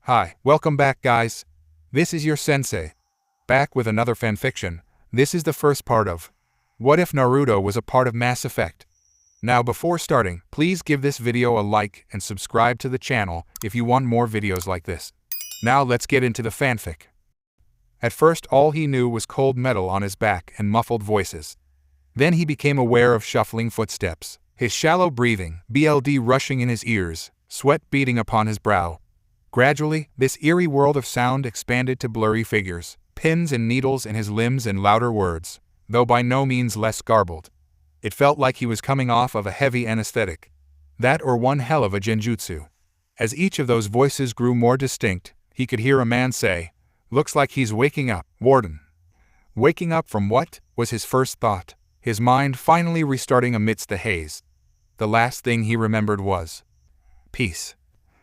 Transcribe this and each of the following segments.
Hi, welcome back guys. This is your sensei. Back with another fanfiction. This is the first part of What If Naruto Was a Part of Mass Effect? Now before starting, please give this video a like and subscribe to the channel if you want more videos like this. Now let's get into the fanfic. At first all he knew was cold metal on his back and muffled voices. Then he became aware of shuffling footsteps, his shallow breathing, BLD rushing in his ears, sweat beading upon his brow. Gradually, this eerie world of sound expanded to blurry figures, pins and needles in his limbs and louder words, though by no means less garbled. It felt like he was coming off of a heavy anesthetic. That or one hell of a genjutsu. As each of those voices grew more distinct, he could hear a man say, "Looks like he's waking up, Warden." Waking up from what? Was his first thought, his mind finally restarting amidst the haze. The last thing he remembered was peace.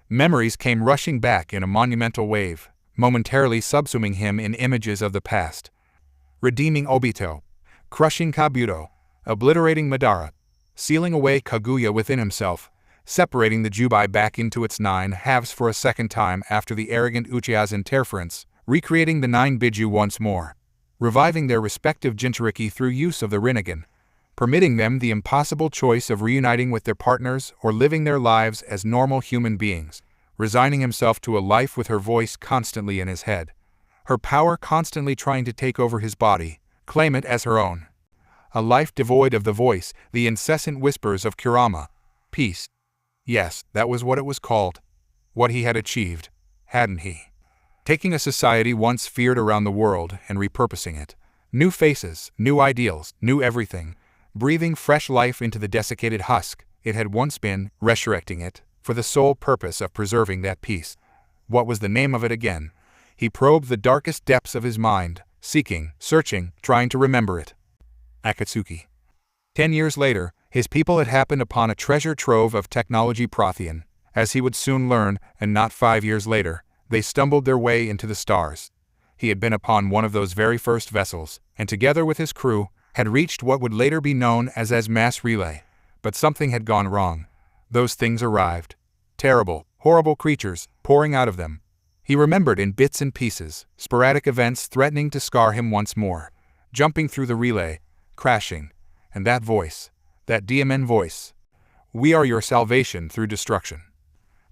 Memories came rushing back in a monumental wave, momentarily subsuming him in images of the past. Redeeming Obito, crushing Kabuto, obliterating Madara, sealing away Kaguya within himself, separating the Jubai back into its 9 halves for a second time after the arrogant Uchiha's interference, recreating the 9 Biju once more, reviving their respective Jinchuriki through use of the Rinnegan, permitting them the impossible choice of reuniting with their partners or living their lives as normal human beings, resigning himself to a life with her voice constantly in his head, her power constantly trying to take over his body, claim it as her own. A life devoid of the voice, the incessant whispers of Kurama. Peace. Yes, that was what it was called. What he had achieved, hadn't he? Taking a society once feared around the world and repurposing it. New faces, new ideals, new everything. Breathing fresh life into the desiccated husk it had once been, resurrecting it, for the sole purpose of preserving that peace. What was the name of it again? He probed the darkest depths of his mind, seeking, searching, trying to remember it. Akatsuki. 10 years later, his people had happened upon a treasure trove of technology Prothean, as he would soon learn, and not 5 years later, they stumbled their way into the stars. He had been upon one of those very first vessels, and together with his crew, had reached what would later be known as mass relay. But something had gone wrong. Those things arrived. Terrible, horrible creatures, pouring out of them. He remembered in bits and pieces, sporadic events threatening to scar him once more. Jumping through the relay, crashing. And that voice, that DMN voice. "We are your salvation through destruction."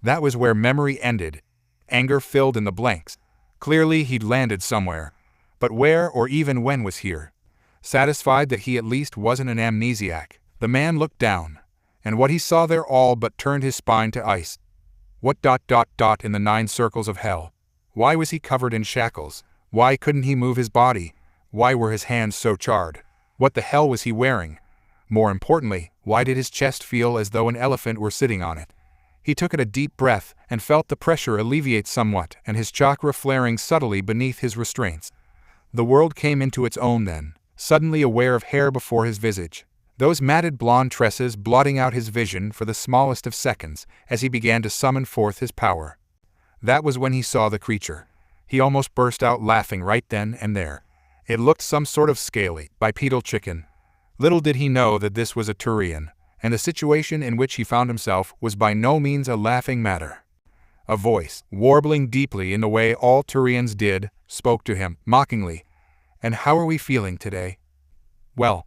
That was where memory ended. Anger filled in the blanks. Clearly he'd landed somewhere. But where or even when was here? Satisfied that he at least wasn't an amnesiac, the man looked down, and what he saw there all but turned his spine to ice. What ... in the 9 circles of hell? Why was he covered in shackles? Why couldn't he move his body? Why were his hands so charred? What the hell was he wearing? More importantly, why did his chest feel as though an elephant were sitting on it? He took a deep breath and felt the pressure alleviate somewhat and his chakra flaring subtly beneath his restraints. The world came into its own then. Suddenly aware of hair before his visage, those matted blonde tresses blotting out his vision for the smallest of seconds as he began to summon forth his power. That was when he saw the creature. He almost burst out laughing right then and there. It looked some sort of scaly, bipedal chicken. Little did he know that this was a Turian, and the situation in which he found himself was by no means a laughing matter. A voice, warbling deeply in the way all Turians did, spoke to him, mockingly. "And how are we feeling today?" Well,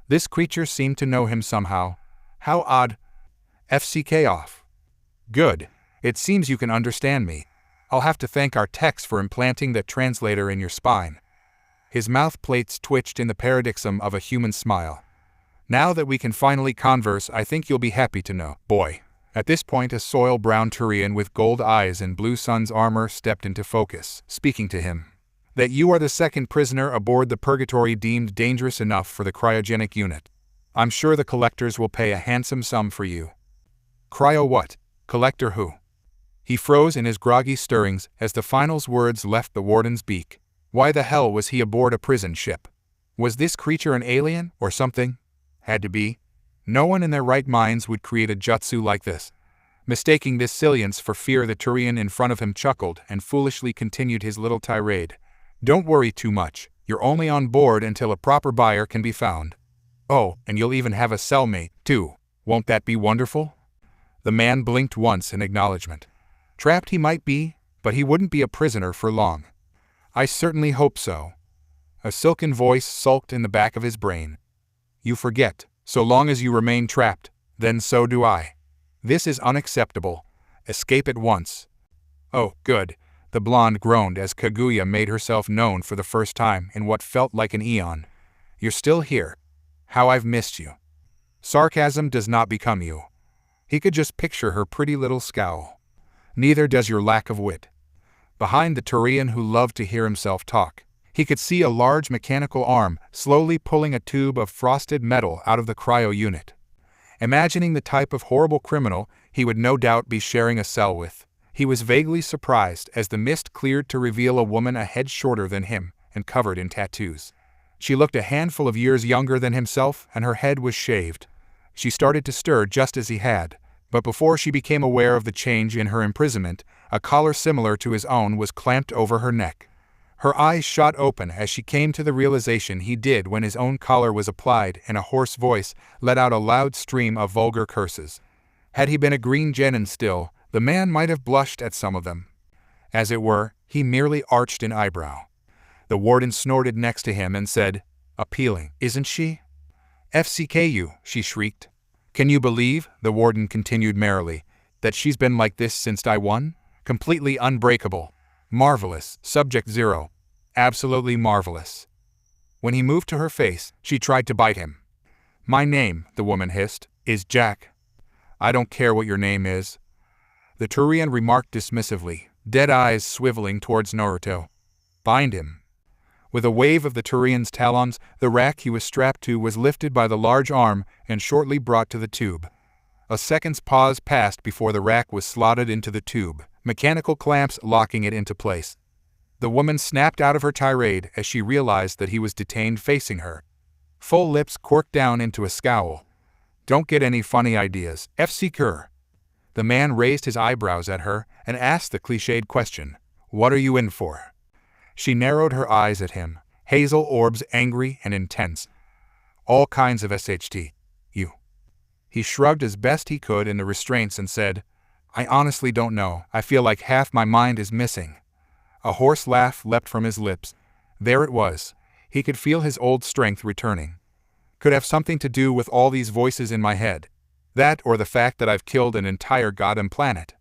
this creature seemed to know him somehow. How odd. FCK off. Good. It seems you can understand me. I'll have to thank our techs for implanting the translator in your spine. His mouth plates twitched in the paroxysm of a human smile. "Now that we can finally converse, I think you'll be happy to know, boy." At this point a soil-brown Turian with gold eyes and blue sun's armor stepped into focus, speaking to him. "That you are the second prisoner aboard the Purgatory deemed dangerous enough for the cryogenic unit. I'm sure the collectors will pay a handsome sum for you." Cryo what? Collector who? He froze in his groggy stirrings as the final words left the warden's beak. Why the hell was he aboard a prison ship? Was this creature an alien, or something? Had to be. No one in their right minds would create a jutsu like this. Mistaking this silliance for fear, the Turian in front of him chuckled and foolishly continued his little tirade. "Don't worry too much, you're only on board until a proper buyer can be found. Oh, and you'll even have a cellmate, too. Won't that be wonderful?" The man blinked once in acknowledgement. Trapped he might be, but he wouldn't be a prisoner for long. I certainly hope so. A silken voice sulked in the back of his brain. You forget, so long as you remain trapped, then so do I. This is unacceptable. Escape at once. Oh, good, the blonde groaned as Kaguya made herself known for the first time in what felt like an eon. You're still here. How I've missed you. Sarcasm does not become you. He could just picture her pretty little scowl. Neither does your lack of wit. Behind the Turian who loved to hear himself talk, he could see a large mechanical arm slowly pulling a tube of frosted metal out of the cryo unit. Imagining the type of horrible criminal he would no doubt be sharing a cell with, he was vaguely surprised as the mist cleared to reveal a woman a head shorter than him and covered in tattoos. She looked a handful of years younger than himself, and her head was shaved. She started to stir just as he had, but before she became aware of the change in her imprisonment, a collar similar to his own was clamped over her neck. Her eyes shot open as she came to the realization he did when his own collar was applied, and a hoarse voice let out a loud stream of vulgar curses. Had he been a green genin still, the man might have blushed at some of them. As it were, he merely arched an eyebrow. The warden snorted next to him and said, "Appealing, isn't she?" "FCKU," she shrieked. "Can you believe," the warden continued merrily, "that she's been like this since I won? Completely unbreakable. Marvelous, Subject Zero. Absolutely marvelous." When he moved to her face, she tried to bite him. "My name," the woman hissed, "is Jack." "I don't care what your name is," the Turian remarked dismissively, dead eyes swiveling towards Naruto. "Bind him." With a wave of the Turian's talons, the rack he was strapped to was lifted by the large arm and shortly brought to the tube. A second's pause passed before the rack was slotted into the tube, mechanical clamps locking it into place. The woman snapped out of her tirade as she realized that he was detained facing her. Full lips corked down into a scowl. "Don't get any funny ideas, FCKer." The man raised his eyebrows at her and asked the cliched question, "What are you in for?" She narrowed her eyes at him, hazel orbs angry and intense. "All kinds of SHT. You." He shrugged as best he could in the restraints and said, "I honestly don't know. I feel like half my mind is missing." A hoarse laugh leapt from his lips. There it was. He could feel his old strength returning. Could have something to do with all these voices in my head. That or the fact that I've killed an entire goddamn planet.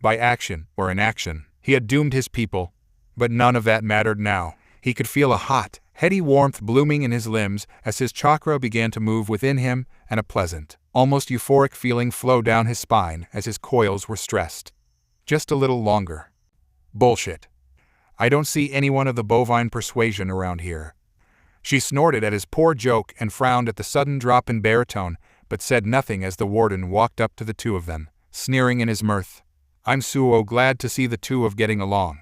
By action or inaction, he had doomed his people. But none of that mattered now. He could feel a hot, heady warmth blooming in his limbs as his chakra began to move within him, and a pleasant, almost euphoric feeling flowed down his spine as his coils were stressed. Just a little longer. Bullshit. I don't see anyone of the bovine persuasion around here. She snorted at his poor joke and frowned at the sudden drop in baritone, but said nothing as the warden walked up to the two of them, sneering in his mirth. "I'm so glad to see the two of getting along."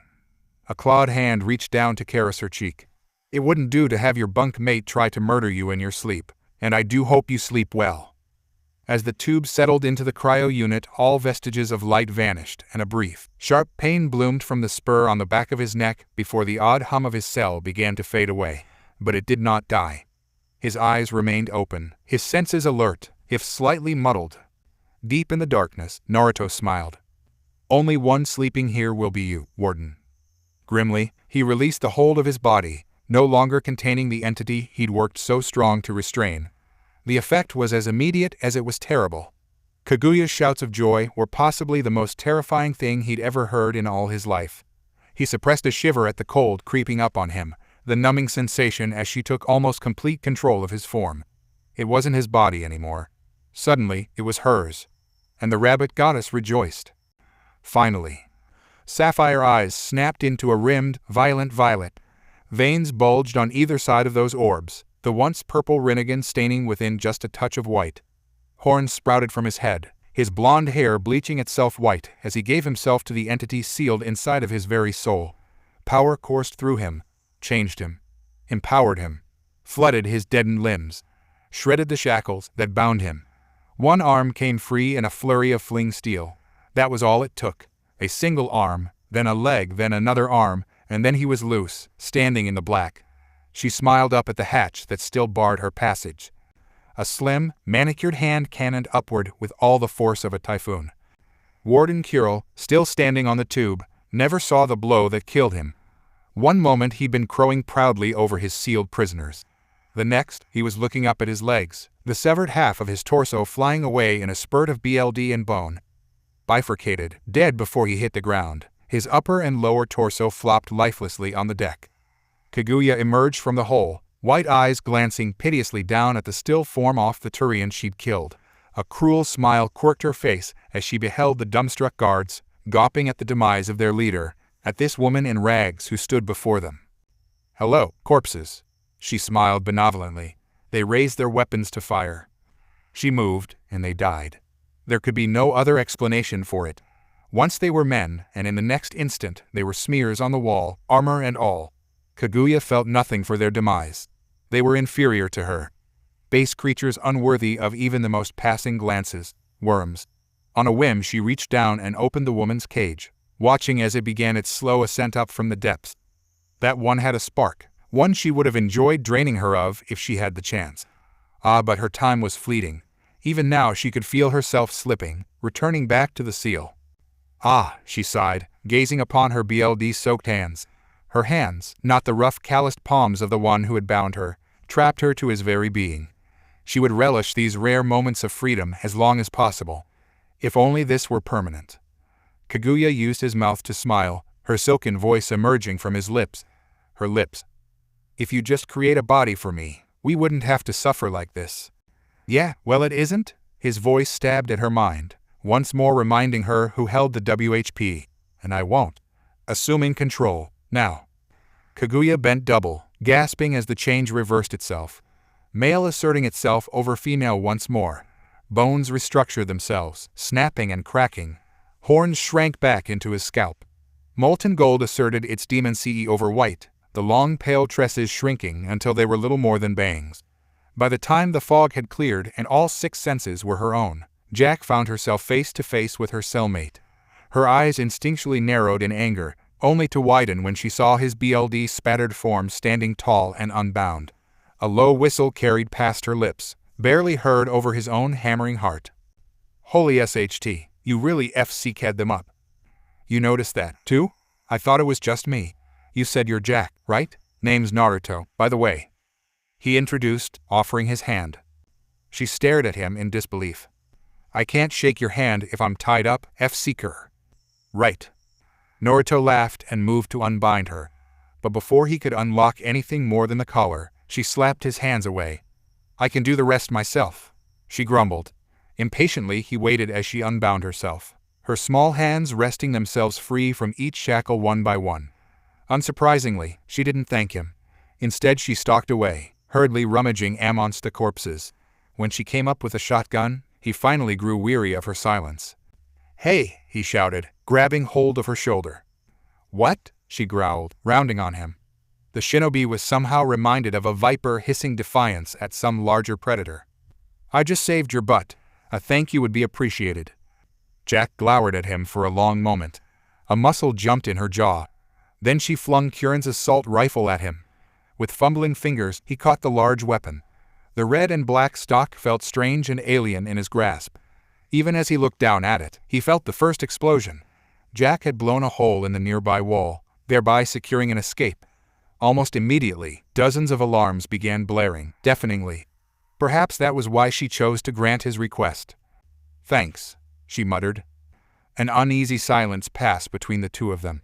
A clawed hand reached down to caress her cheek. "It wouldn't do to have your bunk mate try to murder you in your sleep, and I do hope you sleep well." As the tube settled into the cryo unit, all vestiges of light vanished, and a brief, sharp pain bloomed from the spur on the back of his neck before the odd hum of his cell began to fade away. But it did not die. His eyes remained open, his senses alert, if slightly muddled. Deep in the darkness, Naruto smiled. "Only one sleeping here will be you, Warden." Grimly, he released the hold of his body, no longer containing the entity he'd worked so strong to restrain. The effect was as immediate as it was terrible. Kaguya's shouts of joy were possibly the most terrifying thing he'd ever heard in all his life. He suppressed a shiver at the cold creeping up on him, the numbing sensation as she took almost complete control of his form. It wasn't his body anymore. Suddenly, it was hers. And the rabbit goddess rejoiced. Finally. Sapphire eyes snapped into a rimmed, violent violet. Veins bulged on either side of those orbs, the once purple Rinnegan staining within just a touch of white. Horns sprouted from his head, his blonde hair bleaching itself white as he gave himself to the entity sealed inside of his very soul. Power coursed through him, changed him, empowered him, flooded his deadened limbs, shredded the shackles that bound him. One arm came free in a flurry of fling steel. That was all it took. A single arm, then a leg, then another arm, and then he was loose, standing in the black. She smiled up at the hatch that still barred her passage. A slim, manicured hand cannoned upward with all the force of a typhoon. Warden Kuril, still standing on the tube, never saw the blow that killed him. One moment he'd been crowing proudly over his sealed prisoners. The next, he was looking up at his legs, the severed half of his torso flying away in a spurt of BLD and bone. Bifurcated, dead before he hit the ground, his upper and lower torso flopped lifelessly on the deck. Kaguya emerged from the hole, white eyes glancing piteously down at the still form off the Turian she'd killed. A cruel smile quirked her face as she beheld the dumbstruck guards, gawping at the demise of their leader, at this woman in rags who stood before them. "Hello, corpses," she smiled benevolently. They raised their weapons to fire. She moved, and they died. There could be no other explanation for it. Once they were men, and in the next instant they were smears on the wall, armor and all. Kaguya felt nothing for their demise. They were inferior to her. Base creatures unworthy of even the most passing glances, worms. On a whim she reached down and opened the woman's cage, watching as it began its slow ascent up from the depths. That one had a spark, one she would have enjoyed draining her of if she had the chance. But her time was fleeting. Even now she could feel herself slipping, returning back to the seal. She sighed, gazing upon her BLD-soaked hands. Her hands, not the rough calloused palms of the one who had bound her, trapped her to his very being. She would relish these rare moments of freedom as long as possible. If only this were permanent. Kaguya used his mouth to smile, her silken voice emerging from his lips. Her lips. "If you just create a body for me, we wouldn't have to suffer like this." "Yeah, well it isn't?" His voice stabbed at her mind, once more reminding her who held the WHP. "And I won't." Assuming control, now. Kaguya bent double, gasping as the change reversed itself. Male asserting itself over female once more. Bones restructured themselves, snapping and cracking. Horns shrank back into his scalp. Molten gold asserted its demoncy over white, the long pale tresses shrinking until they were little more than bangs. By the time the fog had cleared and all 6 senses were her own, Jack found herself face to face with her cellmate. Her eyes instinctually narrowed in anger, only to widen when she saw his BLD-spattered form standing tall and unbound. A low whistle carried past her lips, barely heard over his own hammering heart. "Holy SHT, you really FC-K'd them up." "You noticed that, too? I thought it was just me." "You said you're Jack, right? Name's Naruto, by the way." He introduced, offering his hand. She stared at him in disbelief. "I can't shake your hand if I'm tied up, F-Seeker." "Right." Naruto laughed and moved to unbind her. But before he could unlock anything more than the collar, she slapped his hands away. "I can do the rest myself," she grumbled. Impatiently he waited as she unbound herself, her small hands wresting themselves free from each shackle one by one. Unsurprisingly, she didn't thank him. Instead she stalked away, hurriedly rummaging amongst the corpses. When she came up with a shotgun, he finally grew weary of her silence. "Hey!" he shouted, grabbing hold of her shoulder. "What?" she growled, rounding on him. The shinobi was somehow reminded of a viper hissing defiance at some larger predator. "I just saved your butt. A thank you would be appreciated." Jack glowered at him for a long moment. A muscle jumped in her jaw. Then she flung Kieran's assault rifle at him. With fumbling fingers, he caught the large weapon. The red and black stock felt strange and alien in his grasp. Even as he looked down at it, he felt the first explosion. Jack had blown a hole in the nearby wall, thereby securing an escape. Almost immediately, dozens of alarms began blaring, deafeningly. Perhaps that was why she chose to grant his request. "Thanks," she muttered. An uneasy silence passed between the two of them.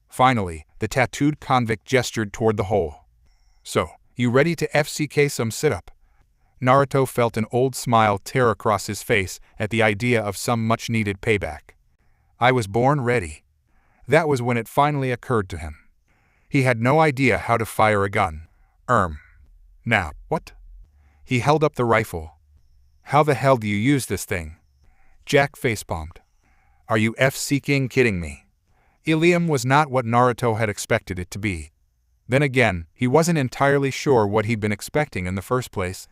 Finally, the tattooed convict gestured toward the hole. "So, you ready to FCK some sit-up?" Naruto felt an old smile tear across his face at the idea of some much-needed payback. "I was born ready." That was when it finally occurred to him. He had no idea how to fire a gun. Now, what? He held up the rifle. "How the hell do you use this thing?" Jack facepalmed. "Are you F-seeking kidding me?" Ilium was not what Naruto had expected it to be. Then again, he wasn't entirely sure what he'd been expecting in the first place.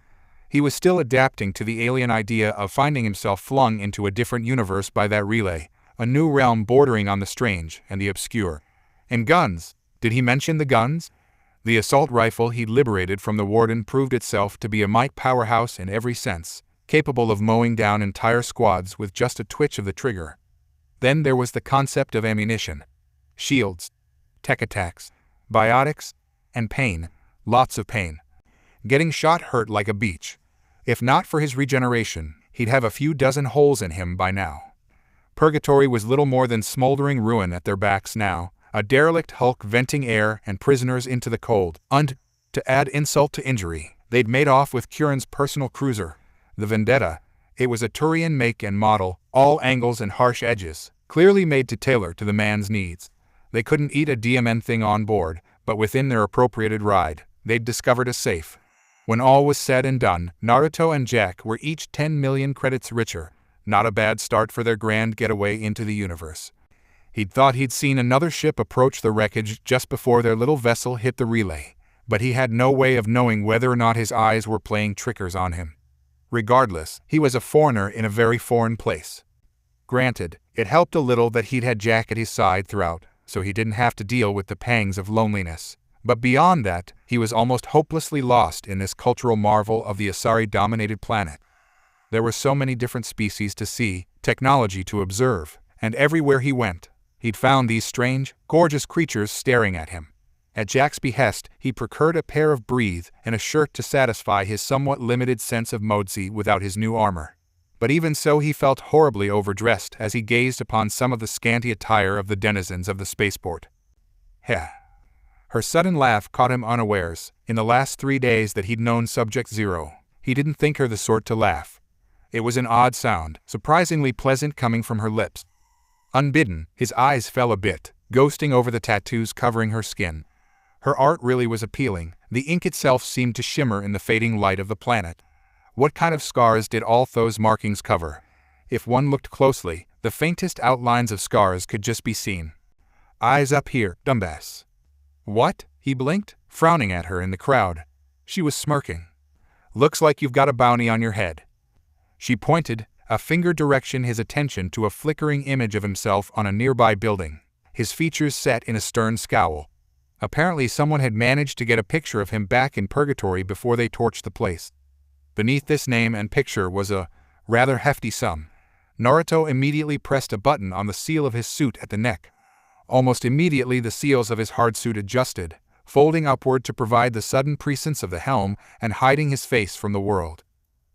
He was still adapting to the alien idea of finding himself flung into a different universe by that relay, a new realm bordering on the strange and the obscure. And guns. Did he mention the guns? The assault rifle he'd liberated from the warden proved itself to be a might powerhouse in every sense, capable of mowing down entire squads with just a twitch of the trigger. Then there was the concept of ammunition. shields, tech attacks, biotics, and pain. Lots of pain. Getting shot hurt like a beach. If not for his regeneration, he'd have a few dozen holes in him by now. Purgatory was little more than smoldering ruin at their backs now, a derelict hulk venting air and prisoners into the cold. And, to add insult to injury, they'd made off with Curran's personal cruiser, the Vendetta. It was a Turian make and model, all angles and harsh edges, clearly made to tailor to the man's needs. They couldn't eat a DMN thing on board, but within their appropriated ride, they'd discovered a safe. When all was said and done, Naruto and Jack were each 10 million credits richer. Not a bad start for their grand getaway into the universe. He'd thought he'd seen another ship approach the wreckage just before their little vessel hit the relay, but he had no way of knowing whether or not his eyes were playing trickers on him. Regardless, he was a foreigner in a very foreign place. Granted, it helped a little that he'd had Jack at his side throughout, so he didn't have to deal with the pangs of loneliness. But beyond that, he was almost hopelessly lost in this cultural marvel of the Asari-dominated planet. There were so many different species to see, technology to observe, and everywhere he went, he'd found these strange, gorgeous creatures staring at him. At Jack's behest, he procured a pair of breathe and a shirt to satisfy his somewhat limited sense of modesty without his new armor. But even so, he felt horribly overdressed as he gazed upon some of the scanty attire of the denizens of the spaceport. Heh. Her sudden laugh caught him unawares. In the last 3 days that he'd known Subject Zero, he didn't think her the sort to laugh. It was an odd sound, surprisingly pleasant coming from her lips. Unbidden, his eyes fell a bit, ghosting over the tattoos covering her skin. Her art really was appealing. The ink itself seemed to shimmer in the fading light of the planet. What kind of scars did all those markings cover? If one looked closely, the faintest outlines of scars could just be seen. Eyes up here, dumbass. What? He blinked, frowning at her in the crowd. She was smirking. Looks like you've got a bounty on your head. She pointed, a finger directing his attention to a flickering image of himself on a nearby building, his features set in a stern scowl. Apparently someone had managed to get a picture of him back in Purgatory before they torched the place. Beneath this name and picture was a rather hefty sum. Naruto immediately pressed a button on the seal of his suit at the neck. Almost immediately the seals of his hard suit adjusted, folding upward to provide the sudden presence of the helm and hiding his face from the world.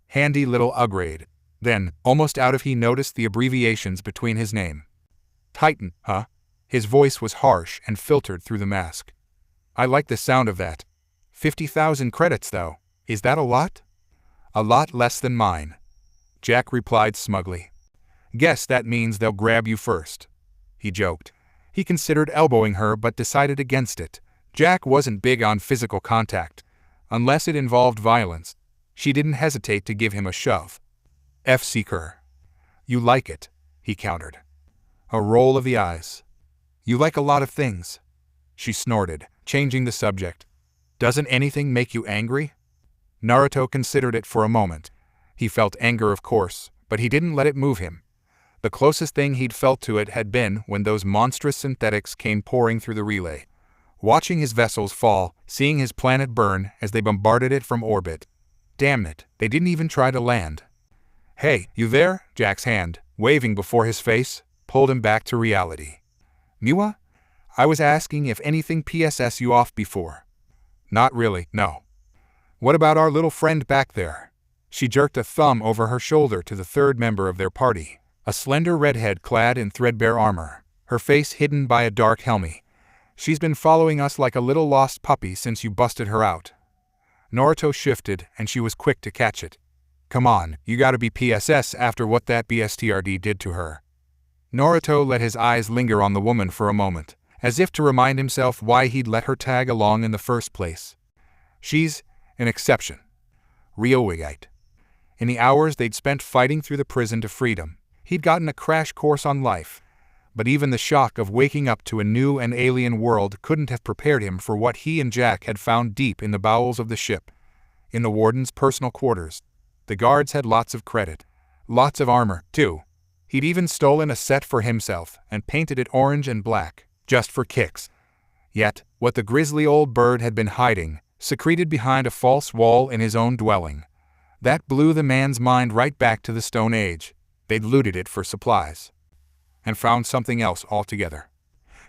Handy little upgrade. Then, almost out of he noticed the abbreviations between his name. Titan, huh? His voice was harsh and filtered through the mask. I like the sound of that. 50,000 credits though. Is that a lot? A lot less than mine. Jack replied smugly. Guess that means they'll grab you first. He joked. He considered elbowing her but decided against it. Jack wasn't big on physical contact. Unless it involved violence. She didn't hesitate to give him a shove. F-Seeker. You like it, he countered. A roll of the eyes. You like a lot of things. She snorted, changing the subject. Doesn't anything make you angry? Naruto considered it for a moment. He felt anger, of course, but he didn't let it move him. The closest thing he'd felt to it had been when those monstrous synthetics came pouring through the relay. Watching his vessels fall, seeing his planet burn as they bombarded it from orbit. Damn it, they didn't even try to land. Hey, you there? Jack's hand, waving before his face, pulled him back to reality. Miwa? I was asking if anything PSS you off before. Not really, no. What about our little friend back there? She jerked a thumb over her shoulder to the third member of their party, a slender redhead clad in threadbare armor, her face hidden by a dark helmet. She's been following us like a little lost puppy since you busted her out. Naruto shifted, and she was quick to catch it. Come on, you gotta be PSS after what that BSTRD did to her. Naruto let his eyes linger on the woman for a moment, as if to remind himself why he'd let her tag along in the first place. She's an exception. Real Wigite. In the hours they'd spent fighting through the prison to freedom, he'd gotten a crash course on life. But even the shock of waking up to a new and alien world couldn't have prepared him for what he and Jack had found deep in the bowels of the ship. In the warden's personal quarters. The guards had lots of credit. Lots of armor, too. He'd even stolen a set for himself and painted it orange and black, just for kicks. Yet, what the grisly old bird had been hiding, secreted behind a false wall in his own dwelling. That blew the man's mind right back to the Stone Age. They'd looted it for supplies. And found something else altogether.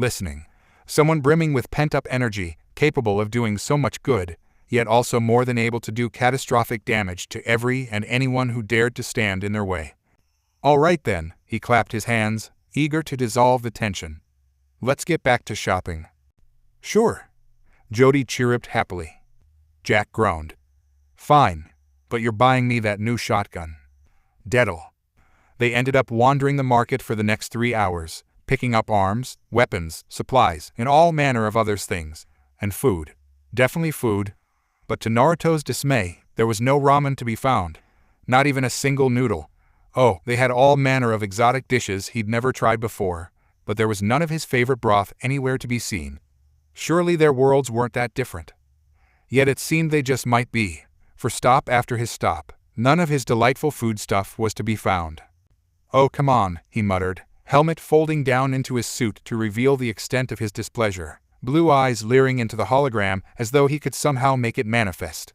listening. Someone brimming with pent-up energy, capable of doing so much good, yet also more than able to do catastrophic damage to every and anyone who dared to stand in their way. All right then, he clapped his hands, eager to dissolve the tension. Let's get back to shopping. Sure. Jody chirruped happily. Jack groaned. Fine, but you're buying me that new shotgun. Deadle. They ended up wandering the market for the next 3 hours, picking up arms, weapons, supplies, and all manner of other things. And food. Definitely food. But to Naruto's dismay, there was no ramen to be found. Not even a single noodle. Oh, they had all manner of exotic dishes he'd never tried before, but there was none of his favorite broth anywhere to be seen. Surely their worlds weren't that different. Yet it seemed they just might be, for stop after his stop, none of his delightful foodstuff was to be found. Oh, come on, he muttered, helmet folding down into his suit to reveal the extent of his displeasure, blue eyes leering into the hologram as though he could somehow make it manifest.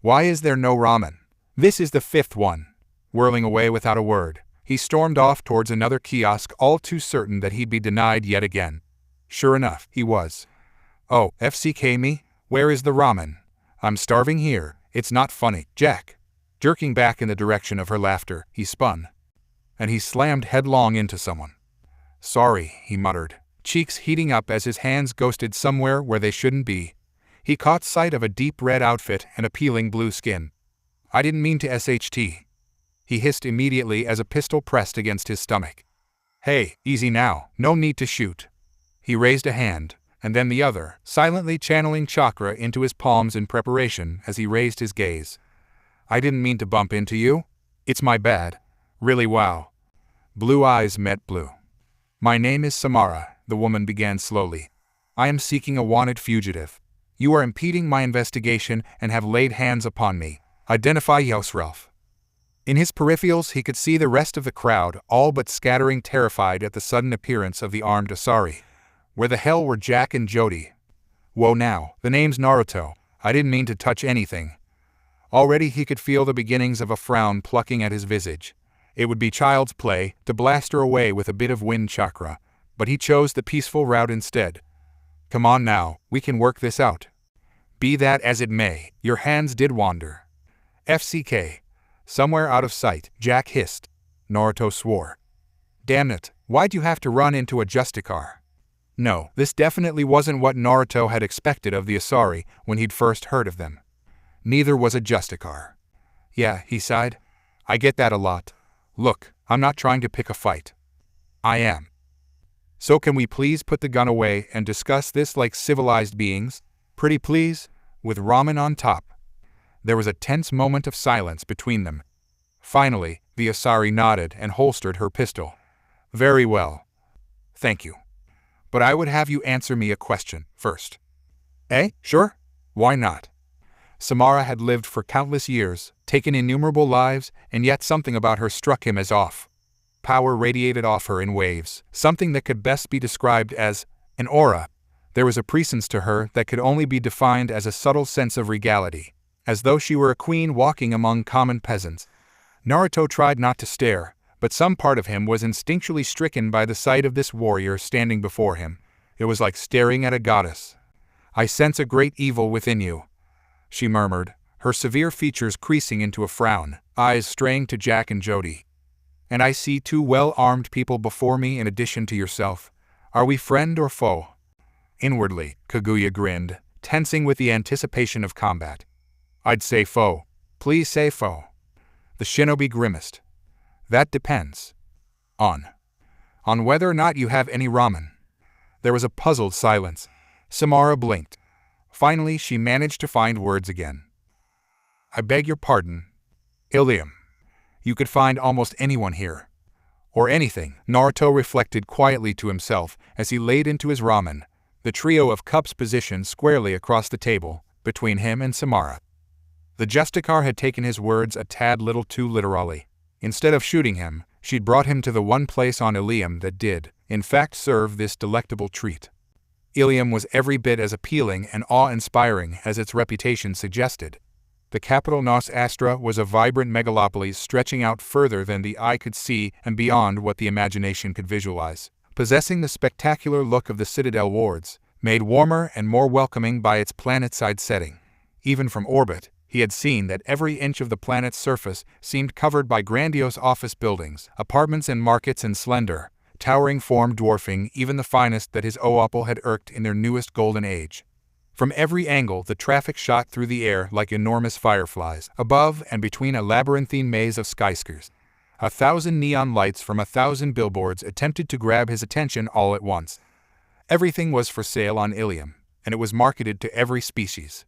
Why is there no ramen? This is the 5th one. Whirling away without a word, he stormed off towards another kiosk, all too certain that he'd be denied yet again. Sure enough, he was. Oh, FCK me? Where is the ramen? I'm starving here, it's not funny, Jack. Jerking back in the direction of her laughter, he spun. And he slammed headlong into someone. Sorry, he muttered, cheeks heating up as his hands ghosted somewhere where they shouldn't be. He caught sight of a deep red outfit and appealing blue skin. I didn't mean to SHT. He hissed immediately as a pistol pressed against his stomach. Hey, easy now, no need to shoot. He raised a hand, and then the other, silently channeling chakra into his palms in preparation as he raised his gaze. I didn't mean to bump into you. It's my bad. Really, wow. Blue eyes met blue. My name is Samara, the woman began slowly. I am seeking a wanted fugitive. You are impeding my investigation and have laid hands upon me. Identify yourself. In his peripherals he could see the rest of the crowd, all but scattering terrified at the sudden appearance of the armed Asari. Where the hell were Jack and Jody? Whoa now, the name's Naruto. I didn't mean to touch anything. Already he could feel the beginnings of a frown plucking at his visage. It would be child's play to blast her away with a bit of wind chakra, but he chose the peaceful route instead. Come on now, we can work this out. Be that as it may, your hands did wander. FCK. Somewhere out of sight, Jack hissed. Naruto swore. Damn it, why'd you have to run into a Justicar? No, this definitely wasn't what Naruto had expected of the Asari when he'd first heard of them. Neither was a Justicar. Yeah, he sighed. I get that a lot. Look, I'm not trying to pick a fight. I am. So can we please put the gun away and discuss this like civilized beings? Pretty please? With ramen on top. There was a tense moment of silence between them. Finally, the Asari nodded and holstered her pistol. Very well. Thank you. But I would have you answer me a question first. Sure? Why not? Samara had lived for countless years, taken innumerable lives, and yet something about her struck him as off. Power radiated off her in waves, something that could best be described as an aura. There was a presence to her that could only be defined as a subtle sense of regality, as though she were a queen walking among common peasants. Naruto tried not to stare, but some part of him was instinctually stricken by the sight of this warrior standing before him. It was like staring at a goddess. I sense a great evil within you, she murmured, her severe features creasing into a frown, eyes straying to Jack and Jody. And I see 2 well-armed people before me in addition to yourself. Are we friend or foe? Inwardly, Kaguya grinned, tensing with the anticipation of combat. I'd say foe. Please say foe. The shinobi grimaced. That depends. On whether or not you have any ramen. There was a puzzled silence. Samara blinked. Finally, she managed to find words again. I beg your pardon. Ilium. You could find almost anyone here. Or anything, Naruto reflected quietly to himself as he laid into his ramen, the trio of cups positioned squarely across the table, between him and Samara. The Justicar had taken his words a tad little too literally. Instead of shooting him, she'd brought him to the one place on Ilium that did, in fact, serve this delectable treat. Ilium was every bit as appealing and awe-inspiring as its reputation suggested. The capital Nos Astra was a vibrant megalopolis stretching out further than the eye could see and beyond what the imagination could visualize. possessing the spectacular look of the Citadel wards, made warmer and more welcoming by its planet-side setting. Even from orbit, he had seen that every inch of the planet's surface seemed covered by grandiose office buildings, apartments and markets in slender, towering form dwarfing even the finest that his Oopal had irked in their newest golden age. From every angle the traffic shot through the air like enormous fireflies, above and between a labyrinthine maze of skyscrapers. 1,000 neon lights from 1,000 billboards attempted to grab his attention all at once. Everything was for sale on Ilium, and it was marketed to every species.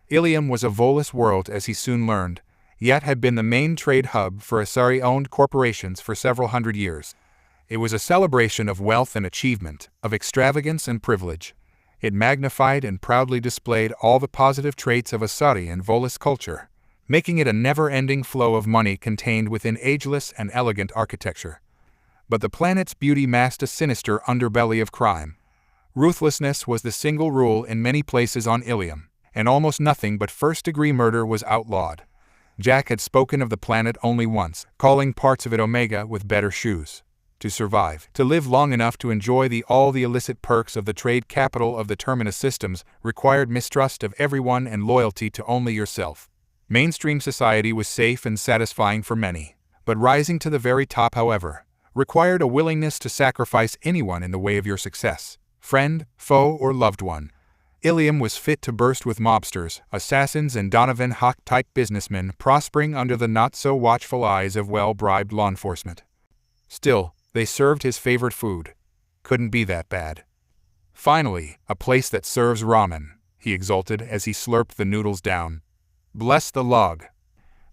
Ilium was a volus world, as he soon learned, yet had been the main trade hub for Asari-owned corporations for several hundred years. It was a celebration of wealth and achievement, of extravagance and privilege. It magnified and proudly displayed all the positive traits of Asari and volus culture, making it a never-ending flow of money contained within ageless and elegant architecture. But the planet's beauty masked a sinister underbelly of crime. Ruthlessness was the single rule in many places on Ilium, and almost nothing but first-degree murder was outlawed. Jack had spoken of the planet only once, calling parts of it Omega with better shoes. To survive, to live long enough to enjoy all the illicit perks of the trade capital of the Terminus systems, required mistrust of everyone and loyalty to only yourself. Mainstream society was safe and satisfying for many, but rising to the very top, however, required a willingness to sacrifice anyone in the way of your success, friend, foe, or loved one. Ilium was fit to burst with mobsters, assassins, and Donovan Hawk-type businessmen prospering under the not-so-watchful eyes of well-bribed law enforcement. Still, they served his favorite food. Couldn't be that bad. Finally, a place that serves ramen, he exulted as he slurped the noodles down. Bless the log.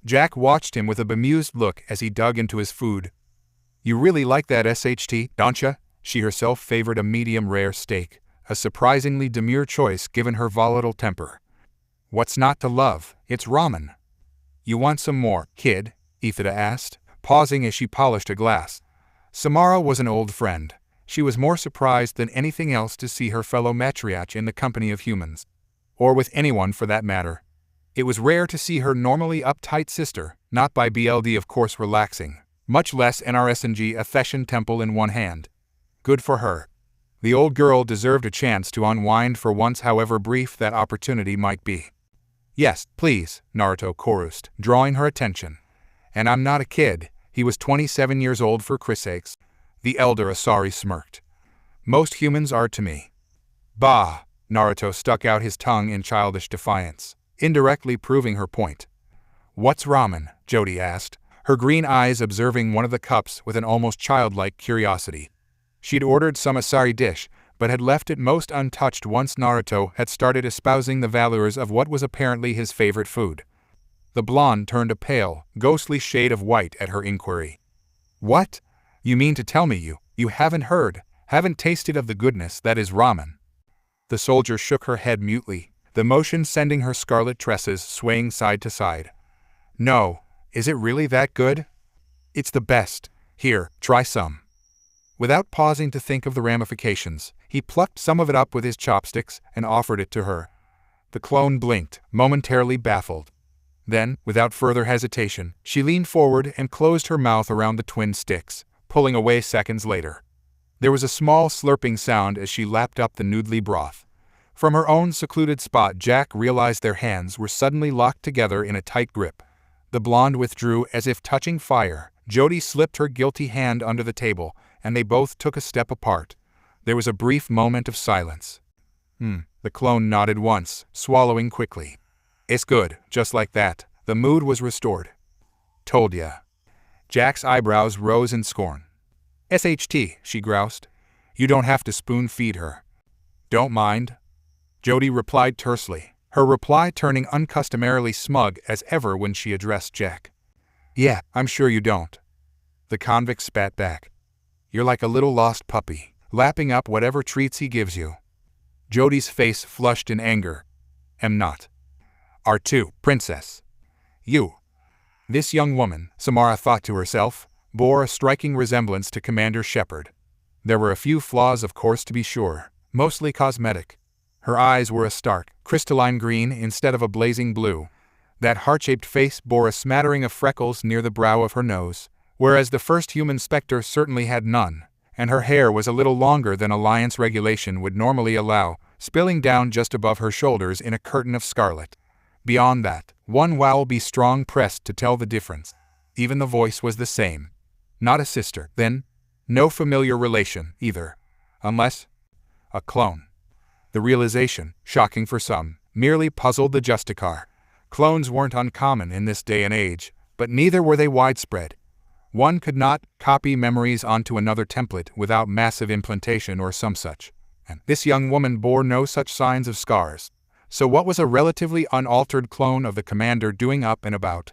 Jack watched him with a bemused look as he dug into his food. You really like that SHT, don't ya? She herself favored a medium-rare steak, a surprisingly demure choice given her volatile temper. What's not to love? It's ramen. You want some more, kid? Ithida asked, pausing as she polished a glass. Samara was an old friend. She was more surprised than anything else to see her fellow matriarch in the company of humans. Or with anyone for that matter. It was rare to see her normally uptight sister, not by BLD of course, relaxing, much less NRSNG a Theshan temple in one hand. Good for her. The old girl deserved a chance to unwind for once, however brief that opportunity might be. Yes, please, Naruto chorused, drawing her attention. And I'm not a kid. He was 27 years old for Chris' sakes. The elder Asari smirked. Most humans are to me. Bah! Naruto stuck out his tongue in childish defiance, indirectly proving her point. What's ramen? Jody asked, her green eyes observing one of the cups with an almost childlike curiosity. She'd ordered some Asari dish, but had left it most untouched once Naruto had started espousing the valors of what was apparently his favorite food. The blonde turned a pale, ghostly shade of white at her inquiry. What? You mean to tell me you haven't heard, haven't tasted of the goodness that is ramen? The soldier shook her head mutely, the motion sending her scarlet tresses swaying side to side. No, is it really that good? It's the best. Here, try some. Without pausing to think of the ramifications, he plucked some of it up with his chopsticks and offered it to her. The clone blinked, momentarily baffled. Then, without further hesitation, she leaned forward and closed her mouth around the twin sticks, pulling away seconds later. There was a small slurping sound as she lapped up the noodly broth. From her own secluded spot, Jack realized their hands were suddenly locked together in a tight grip. The blonde withdrew as if touching fire. Jody slipped her guilty hand under the table, and they both took a step apart. There was a brief moment of silence. The clone nodded once, swallowing quickly. It's good, just like that. The mood was restored. Told ya. Jack's eyebrows rose in scorn. SHT, she groused. You don't have to spoon-feed her. Don't mind. Jody replied tersely, her reply turning uncustomarily smug as ever when she addressed Jack. Yeah, I'm sure you don't. The convict spat back. You're like a little lost puppy, lapping up whatever treats he gives you. Jody's face flushed in anger. Am not. R2, princess. You. This young woman, Samara thought to herself, bore a striking resemblance to Commander Shepard. There were a few flaws, of course, to be sure, mostly cosmetic. Her eyes were a stark, crystalline green instead of a blazing blue. That heart-shaped face bore a smattering of freckles near the brow of her nose, whereas the first human spectre certainly had none, and her hair was a little longer than alliance regulation would normally allow, spilling down just above her shoulders in a curtain of scarlet. Beyond that, one wow be strong pressed to tell the difference. Even the voice was the same. Not a sister, then. No familiar relation, either. Unless a clone. The realization, shocking for some, merely puzzled the Justicar. Clones weren't uncommon in this day and age, but neither were they widespread. One could not copy memories onto another template without massive implantation or some such. And this young woman bore no such signs of scars. So what was a relatively unaltered clone of the commander doing up and about?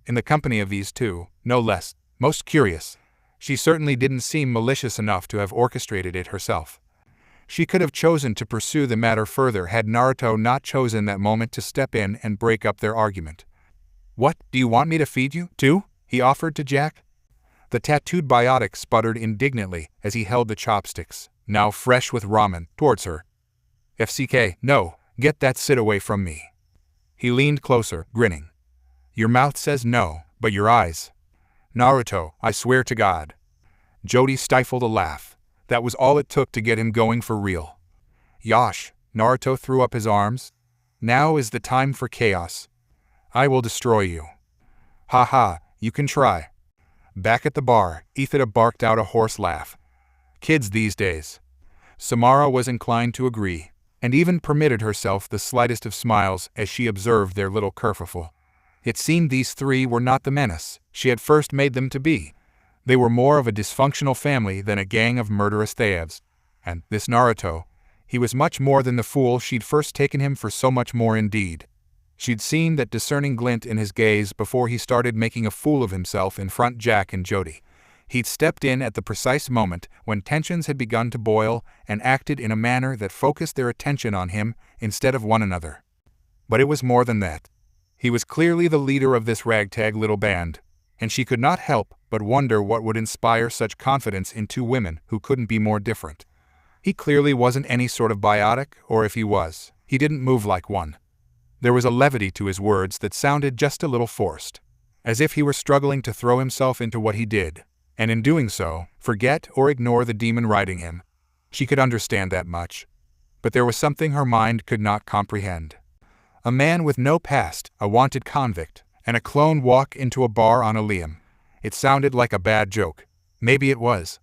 In the company of these two, no less. Most curious. She certainly didn't seem malicious enough to have orchestrated it herself. She could have chosen to pursue the matter further had Naruto not chosen that moment to step in and break up their argument. "What, do you want me to feed you, too?" he offered to Jack. The tattooed biotic sputtered indignantly as he held the chopsticks, now fresh with ramen, towards her. "FCK, no, get that shit away from me." He leaned closer, grinning. "Your mouth says no, but your eyes." "Naruto, I swear to God." Jody stifled a laugh. That was all it took to get him going for real. "Yosh," Naruto threw up his arms. "Now is the time for chaos. I will destroy you." "Ha ha, you can try." Back at the bar, Ithida barked out a hoarse laugh. Kids these days. Samara was inclined to agree, and even permitted herself the slightest of smiles as she observed their little kerfuffle. It seemed these three were not the menace she had first made them to be. They were more of a dysfunctional family than a gang of murderous thieves. And this Naruto, he was much more than the fool she'd first taken him for, so much more indeed. She'd seen that discerning glint in his gaze before he started making a fool of himself in front Jack and Jody. He'd stepped in at the precise moment when tensions had begun to boil and acted in a manner that focused their attention on him instead of one another. But it was more than that. He was clearly the leader of this ragtag little band, and she could not help but wonder what would inspire such confidence in two women who couldn't be more different. He clearly wasn't any sort of biotic, or if he was, he didn't move like one. There was a levity to his words that sounded just a little forced, as if he were struggling to throw himself into what he did, and in doing so, forget or ignore the demon riding him. She could understand that much. But there was something her mind could not comprehend. A man with no past, a wanted convict, and a clone walk into a bar on Ilium. It sounded like a bad joke. Maybe it was.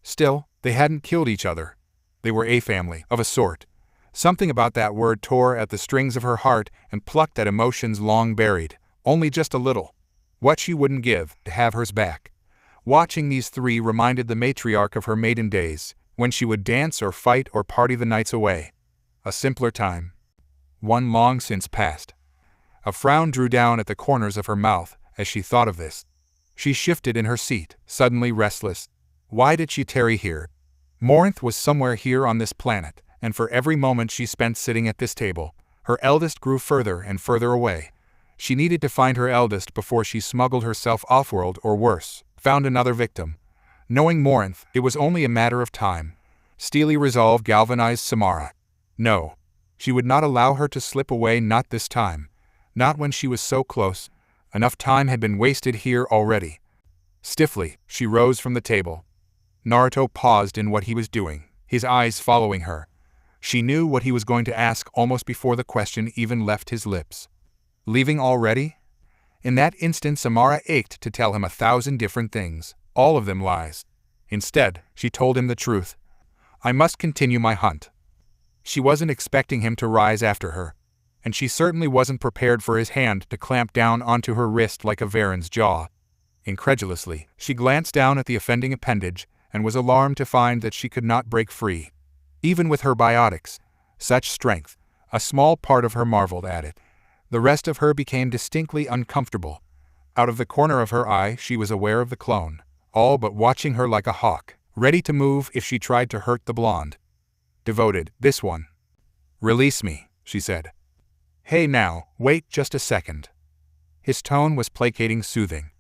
Still, they hadn't killed each other. They were a family, of a sort. Something about that word tore at the strings of her heart and plucked at emotions long buried, only just a little. What she wouldn't give to have hers back. Watching these three reminded the matriarch of her maiden days, when she would dance or fight or party the nights away. A simpler time. One long since past. A frown drew down at the corners of her mouth as she thought of this. She shifted in her seat, suddenly restless. Why did she tarry here? Morinth was somewhere here on this planet, and for every moment she spent sitting at this table, her eldest grew further and further away. She needed to find her eldest before she smuggled herself off-world, or worse, found another victim. Knowing Morinth, it was only a matter of time. Steely resolve galvanized Samara. No. She would not allow her to slip away, not this time. Not when she was so close. Enough time had been wasted here already. Stiffly, she rose from the table. Naruto paused in what he was doing, his eyes following her. She knew what he was going to ask almost before the question even left his lips. Leaving already? In that instant Samara ached to tell him 1,000 different things, all of them lies. Instead, she told him the truth. I must continue my hunt. She wasn't expecting him to rise after her, and she certainly wasn't prepared for his hand to clamp down onto her wrist like a Varan's jaw. Incredulously, she glanced down at the offending appendage and was alarmed to find that she could not break free. Even with her biotics, such strength, a small part of her marveled at it. The rest of her became distinctly uncomfortable. Out of the corner of her eye she was aware of the clone, all but watching her like a hawk, ready to move if she tried to hurt the blonde. Devoted, this one. Release me, she said. Hey now, wait just a second. His tone was placating, soothing.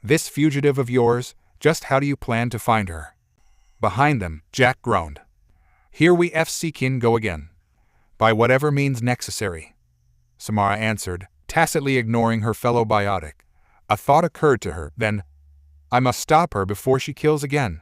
This fugitive of yours, just how do you plan to find her? Behind them, Jack groaned. Here we can go again. By whatever means necessary. Samara answered, tacitly ignoring her fellow biotic. A thought occurred to her, then. I must stop her before she kills again.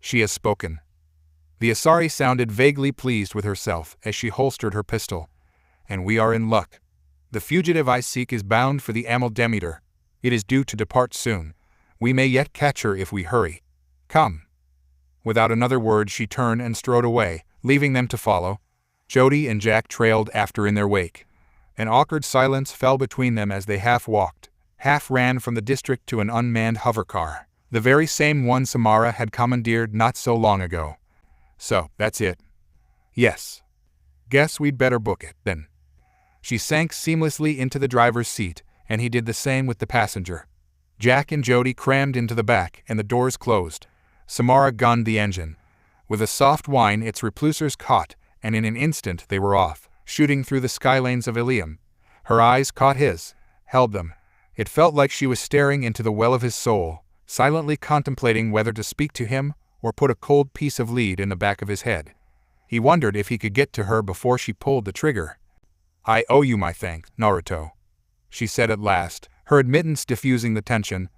She has spoken. The Asari sounded vaguely pleased with herself as she holstered her pistol. And we are in luck. The fugitive I seek is bound for the Amel Demeter. It is due to depart soon. We may yet catch her if we hurry. Come. Without another word she turned and strode away, leaving them to follow. Jody and Jack trailed after in their wake. An awkward silence fell between them as they half walked, half ran from the district to an unmanned hovercar, the very same one Samara had commandeered not so long ago. So, that's it. Yes. Guess we'd better book it, then. She sank seamlessly into the driver's seat, and he did the same with the passenger. Jack and Jody crammed into the back, and the doors closed. Samara gunned the engine. With a soft whine its repulsors caught, and in an instant they were off, shooting through the skylanes of Ilium. Her eyes caught his, held them. It felt like she was staring into the well of his soul, silently contemplating whether to speak to him or put a cold piece of lead in the back of his head. He wondered if he could get to her before she pulled the trigger. "I owe you my thanks, Naruto," she said at last, her admittance diffusing the tension.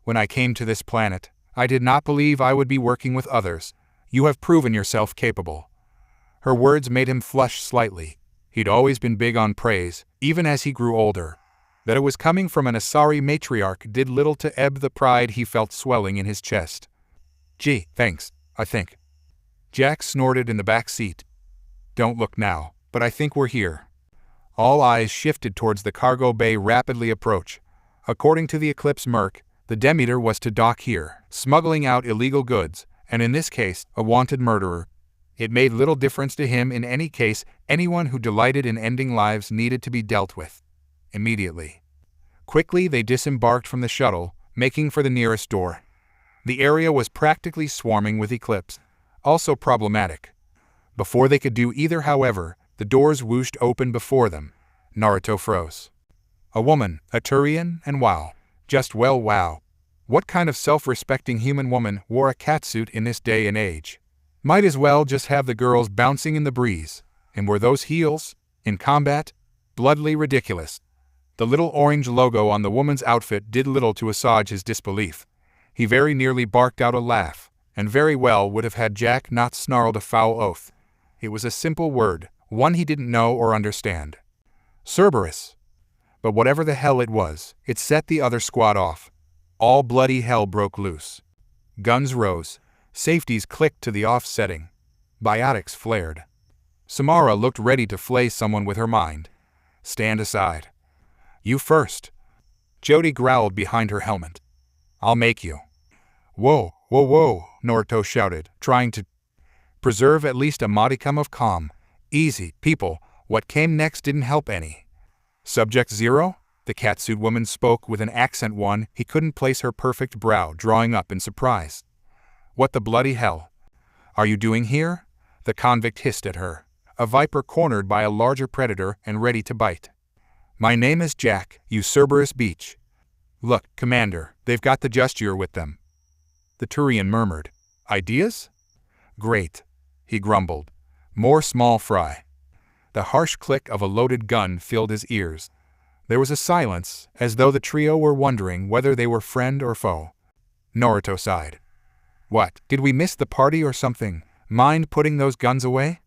"When I came to this planet, I did not believe I would be working with others. You have proven yourself capable." Her words made him flush slightly. He'd always been big on praise, even as he grew older. That it was coming from an Asari matriarch did little to ebb the pride he felt swelling in his chest. "Gee, thanks, I think." Jack snorted in the back seat. "Don't look now, but I think we're here." All eyes shifted towards the cargo bay rapidly approach. According to the Eclipse Merc, the Demeter was to dock here, smuggling out illegal goods, and in this case, a wanted murderer. It made little difference to him in any case. Anyone who delighted in ending lives needed to be dealt with. Immediately. Quickly they disembarked from the shuttle, making for the nearest door. The area was practically swarming with Eclipse, also problematic. Before they could do either, however, the doors whooshed open before them. Naruto froze. A woman, a Turian, and wow. Just well, wow. What kind of self-respecting human woman wore a catsuit in this day and age? Might as well just have the girls bouncing in the breeze. And were those heels? In combat? Bloodily ridiculous. The little orange logo on the woman's outfit did little to assuage his disbelief. He very nearly barked out a laugh, and very well would have had Jack not snarled a foul oath. It was a simple word, one he didn't know or understand. Cerberus. But whatever the hell it was, it set the other squad off. All bloody hell broke loose. Guns rose. Safeties clicked to the off setting. Biotics flared. Samara looked ready to flay someone with her mind. "Stand aside." "You first." Jody growled behind her helmet. "I'll make you." "Whoa, whoa, whoa," Naruto shouted, trying to preserve at least a modicum of calm. "Easy, people, what came next didn't help any." "Subject Zero?" The catsuit woman spoke with an accent one he couldn't place, her perfect brow drawing up in surprise. "What the bloody hell are you doing here?" The convict hissed at her, a viper cornered by a larger predator and ready to bite. "My name is Jack, you Cerberus Beach." "Look, Commander, they've got the Justicar with them." The Turian murmured. "Ideas?" "Great," he grumbled. "More small fry." The harsh click of a loaded gun filled his ears. There was a silence, as though the trio were wondering whether they were friend or foe. Naruto sighed. "What, did we miss the party or something? Mind putting those guns away?"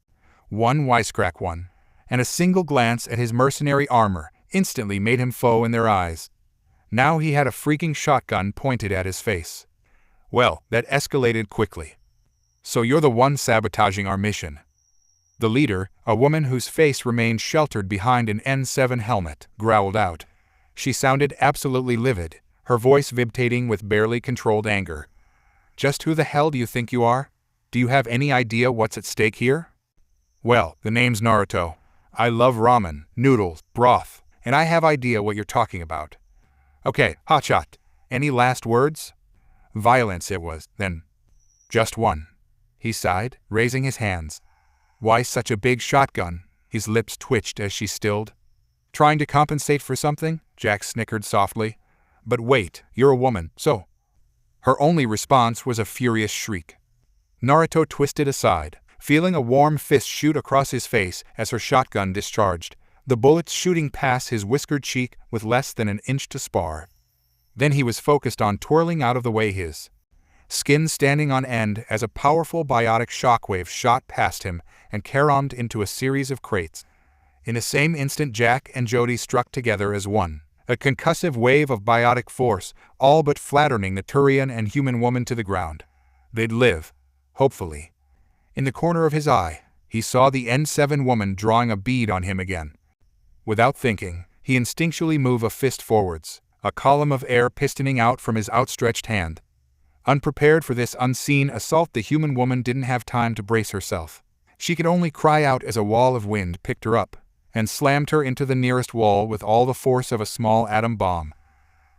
One wisecrack one, and a single glance at his mercenary armor instantly made him foe in their eyes. Now he had a freaking shotgun pointed at his face. Well, that escalated quickly. "So you're the one sabotaging our mission." The leader, a woman whose face remained sheltered behind an N7 helmet, growled out. She sounded absolutely livid, her voice vibrating with barely controlled anger. "Just who the hell do you think you are? Do you have any idea what's at stake here?" "Well, the name's Naruto. I love ramen, noodles, broth, and I have idea what you're talking about." "Okay, hotshot. Any last words?" "Violence it was, then." "Just one." He sighed, raising his hands. "Why such a big shotgun?" His lips twitched as she stilled. "Trying to compensate for something?" Jack snickered softly. "But wait, you're a woman, so..." Her only response was a furious shriek. Naruto twisted aside, feeling a warm fist shoot across his face as her shotgun discharged, the bullets shooting past his whiskered cheek with less than an inch to spar. Then he was focused on twirling out of the way his skin standing on end as a powerful biotic shockwave shot past him and caromed into a series of crates. In the same instant, Jack and Jody struck together as one, a concussive wave of biotic force, all but flattening the Turian and human woman to the ground. They'd live, hopefully. In the corner of his eye, he saw the N7 woman drawing a bead on him again. Without thinking, he instinctually moved a fist forwards, a column of air pistoning out from his outstretched hand. Unprepared for this unseen assault, the human woman didn't have time to brace herself. She could only cry out as a wall of wind picked her up and slammed her into the nearest wall with all the force of a small atom bomb.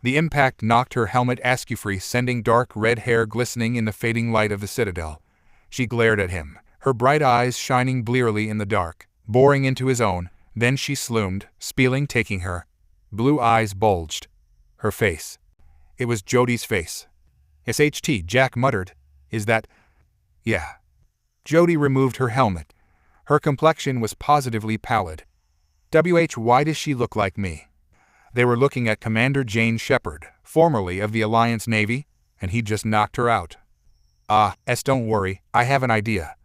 The impact knocked her helmet askew free, sending dark red hair glistening in the fading light of the citadel. She glared at him, her bright eyes shining blearily in the dark, boring into his own. Then she slumed, spieling, taking her. Blue eyes bulged. Her face. It was Jody's face. "SHT," Jack muttered. "Is that—" "Yeah." Jody removed her helmet. Her complexion was positively pallid. Why does she look like me?" They were looking at Commander Jane Shepard, formerly of the Alliance Navy, and he just knocked her out. Don't worry, I have an idea."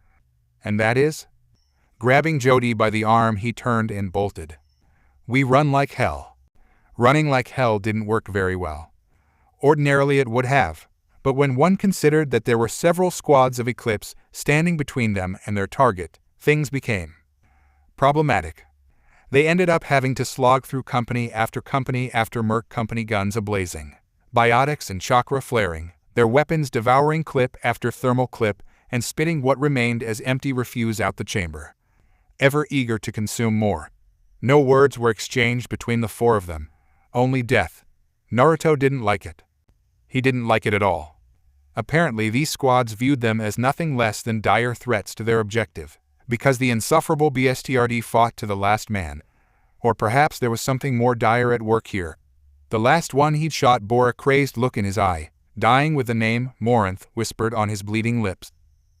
"And that is?" Grabbing Jody by the arm, he turned and bolted. "We run like hell." Running like hell didn't work very well. Ordinarily it would have, but when one considered that there were several squads of Eclipse standing between them and their target, things became problematic. They ended up having to slog through company after Merc company, guns ablazing, biotics and chakra flaring, their weapons devouring clip after thermal clip and spitting what remained as empty refuse out the chamber. Ever eager to consume more. No words were exchanged between the four of them. Only death. Naruto didn't like it. He didn't like it at all. Apparently these squads viewed them as nothing less than dire threats to their objective, because the insufferable BSTRD fought to the last man. Or perhaps there was something more dire at work here. The last one he'd shot bore a crazed look in his eye, dying with the name Morinth whispered on his bleeding lips.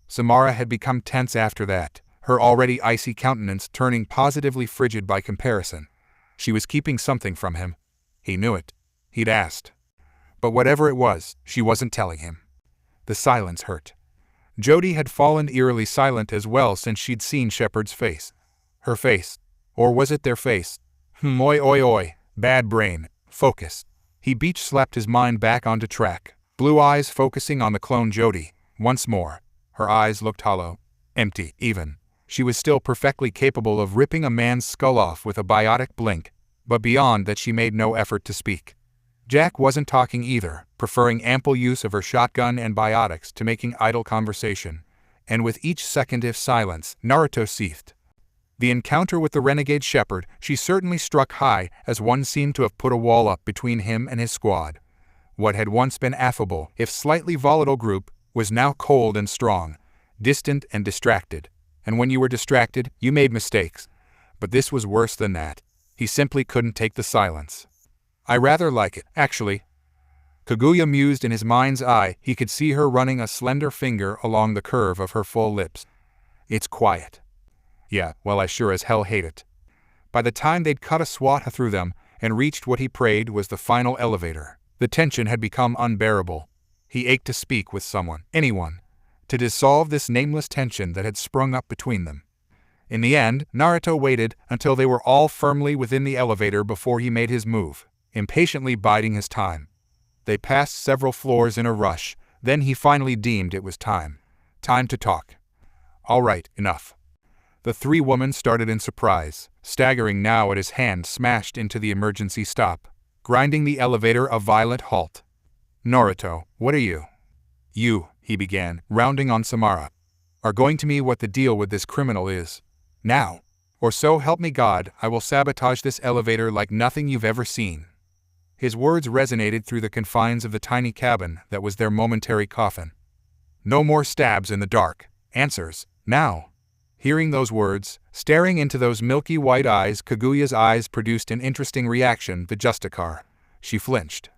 Samara had become tense after that, her already icy countenance turning positively frigid by comparison. She was keeping something from him. He knew it. He'd asked. But whatever it was, she wasn't telling him. The silence hurt. Jody had fallen eerily silent as well since she'd seen Shepard's face. Her face. Or was it their face? Oi, bad brain. Focus. He beach slapped his mind back onto track, blue eyes focusing on the clone Jody. Once more. Her eyes looked hollow. Empty, even. She was still perfectly capable of ripping a man's skull off with a biotic blink, but beyond that she made no effort to speak. Jack wasn't talking either, preferring ample use of her shotgun and biotics to making idle conversation, and with each second of silence, Naruto seethed. The encounter with the renegade Shepard, she certainly struck high, as one seemed to have put a wall up between him and his squad. What had once been affable, if slightly volatile group, was now cold and strong, distant and distracted. And when you were distracted, you made mistakes. But this was worse than that. He simply couldn't take the silence. "I rather like it, actually." Kaguya mused in his mind's eye. He could see her running a slender finger along the curve of her full lips. "It's quiet." "Yeah, well, I sure as hell hate it." By the time they'd cut a swath through them and reached what he prayed was the final elevator, the tension had become unbearable. He ached to speak with someone, anyone, to dissolve this nameless tension that had sprung up between them. In the end, Naruto waited until they were all firmly within the elevator before he made his move, impatiently biding his time. They passed several floors in a rush, then he finally deemed it was time. Time to talk. "All right, enough." The three women started in surprise, staggering now at his hand smashed into the emergency stop, grinding the elevator a violent halt. "Naruto, what are you?" "You," he began, rounding on Samara, "are going to me what the deal with this criminal is. Now. Or so help me God, I will sabotage this elevator like nothing you've ever seen." His words resonated through the confines of the tiny cabin that was their momentary coffin. No more stabs in the dark. Answers. Now. Hearing those words, staring into those milky white eyes, Kaguya's eyes produced an interesting reaction. The Justicar. She flinched.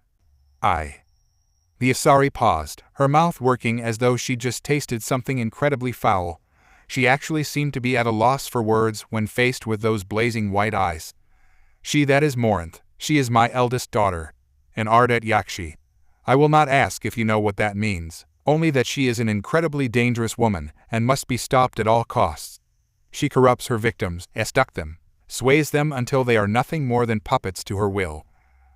The Asari paused, her mouth working as though she'd just tasted something incredibly foul. She actually seemed to be at a loss for words when faced with those blazing white eyes. "She that is Morinth, she is my eldest daughter, an Ardet Yakshi. I will not ask if you know what that means, only that she is an incredibly dangerous woman and must be stopped at all costs. She corrupts her victims, seducts them, sways them until they are nothing more than puppets to her will.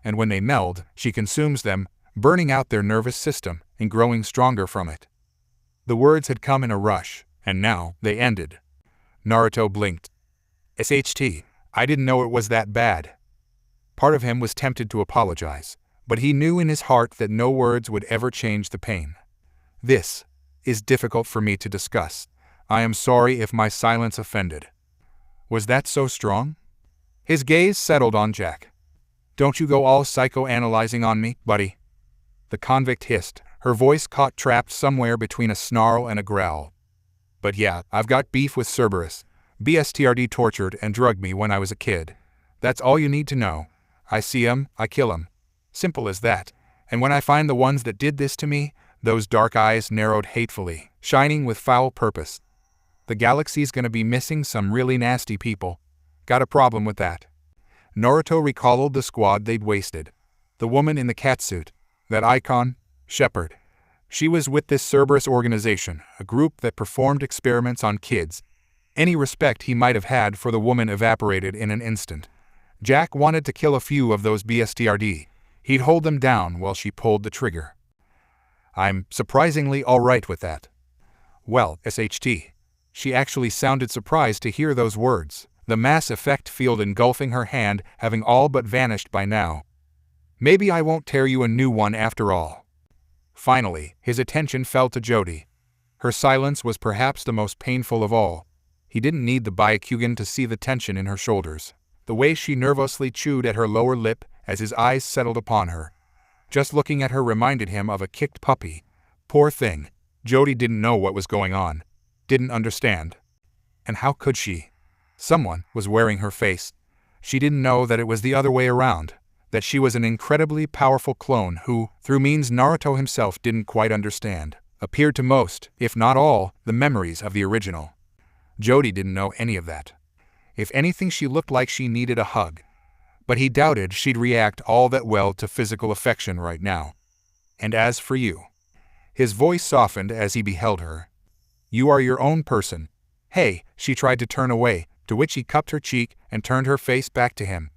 And when they meld, she consumes them, burning out their nervous system and growing stronger from it. The words had come in a rush, and now they ended. Naruto blinked. SHT, I didn't know it was that bad. Part of him was tempted to apologize, but he knew in his heart that no words would ever change the pain. This is difficult for me to discuss. I am sorry if my silence offended. Was that so strong? His gaze settled on Jack. Don't you go all psychoanalyzing on me, buddy. The convict hissed, her voice caught trapped somewhere between a snarl and a growl. But yeah, I've got beef with Cerberus. BSTRD tortured and drugged me when I was a kid. That's all you need to know. I see 'em, I kill 'em. Simple as that. And when I find the ones that did this to me, those dark eyes narrowed hatefully, shining with foul purpose. The galaxy's gonna be missing some really nasty people. Got a problem with that. Naruto recalled the squad they'd wasted. The woman in the catsuit, that icon, Shepherd. She was with this Cerberus organization, a group that performed experiments on kids. Any respect he might have had for the woman evaporated in an instant. Jack wanted to kill a few of those BSTRD. He'd hold them down while she pulled the trigger. I'm surprisingly all right with that. Well, SHT. She actually sounded surprised to hear those words, the Mass Effect field engulfing her hand having all but vanished by now. Maybe I won't tear you a new one after all. Finally, his attention fell to Jody. Her silence was perhaps the most painful of all. He didn't need the Byakugan to see the tension in her shoulders, the way she nervously chewed at her lower lip as his eyes settled upon her. Just looking at her reminded him of a kicked puppy. Poor thing. Jody didn't know what was going on. Didn't understand. And how could she? Someone was wearing her face. She didn't know that it was the other way around, that she was an incredibly powerful clone who, through means Naruto himself didn't quite understand, appeared to most, if not all, the memories of the original. Jody didn't know any of that. If anything, she looked like she needed a hug. But he doubted she'd react all that well to physical affection right now. And as for you, his voice softened as he beheld her. You are your own person. Hey, she tried to turn away, to which he cupped her cheek and turned her face back to him.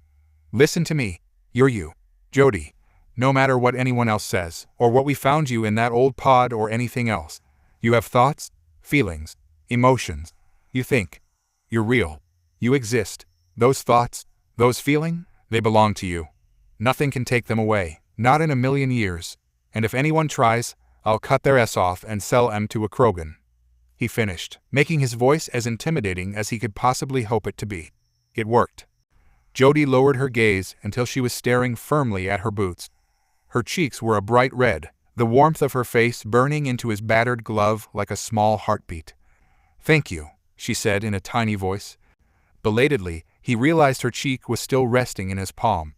Listen to me. You're you, Jody. No matter what anyone else says, or what we found you in that old pod or anything else. You have thoughts, feelings, emotions. You think. You're real. You exist. Those thoughts, those feelings, they belong to you. Nothing can take them away, not in a million years. And if anyone tries, I'll cut their ass off and sell them to a Krogan. He finished, making his voice as intimidating as he could possibly hope it to be. It worked. Jody lowered her gaze until she was staring firmly at her boots. Her cheeks were a bright red, the warmth of her face burning into his battered glove like a small heartbeat. Thank you, she said in a tiny voice. Belatedly, he realized her cheek was still resting in his palm.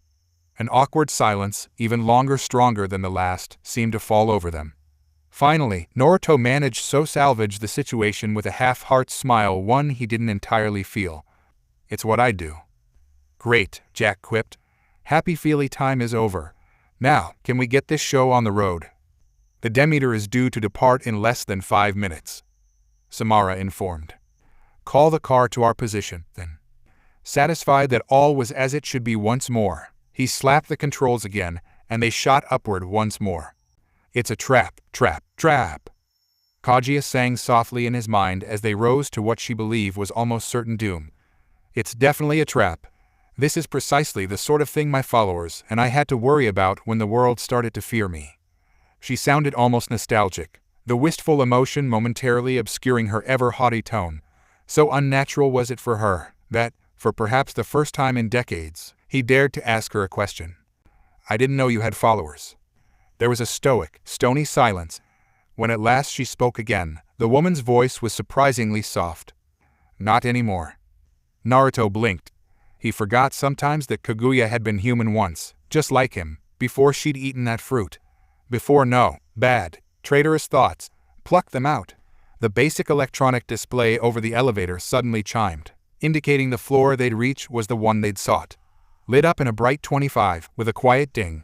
An awkward silence, even longer, stronger than the last, seemed to fall over them. Finally, Naruto managed to salvage the situation with a half-heart smile, one he didn't entirely feel. It's what I do. Great, Jack quipped. Happy feely time is over. Now, can we get this show on the road? The Demeter is due to depart in less than 5 minutes. Samara informed. Call the car to our position, then. Satisfied that all was as it should be once more, he slapped the controls again, and they shot upward once more. It's a trap, trap, trap. Kaguya sang softly in his mind as they rose to what she believed was almost certain doom. It's definitely a trap. This is precisely the sort of thing my followers and I had to worry about when the world started to fear me. She sounded almost nostalgic, the wistful emotion momentarily obscuring her ever-haughty tone. So unnatural was it for her that, for perhaps the first time in decades, he dared to ask her a question. I didn't know you had followers. There was a stoic, stony silence. When at last she spoke again, the woman's voice was surprisingly soft. Not anymore. Naruto blinked. He forgot sometimes that Kaguya had been human once, just like him, before she'd eaten that fruit. Before bad, traitorous thoughts, plucked them out. The basic electronic display over the elevator suddenly chimed, indicating the floor they'd reach was the one they'd sought. Lit up in a bright 25, with a quiet ding.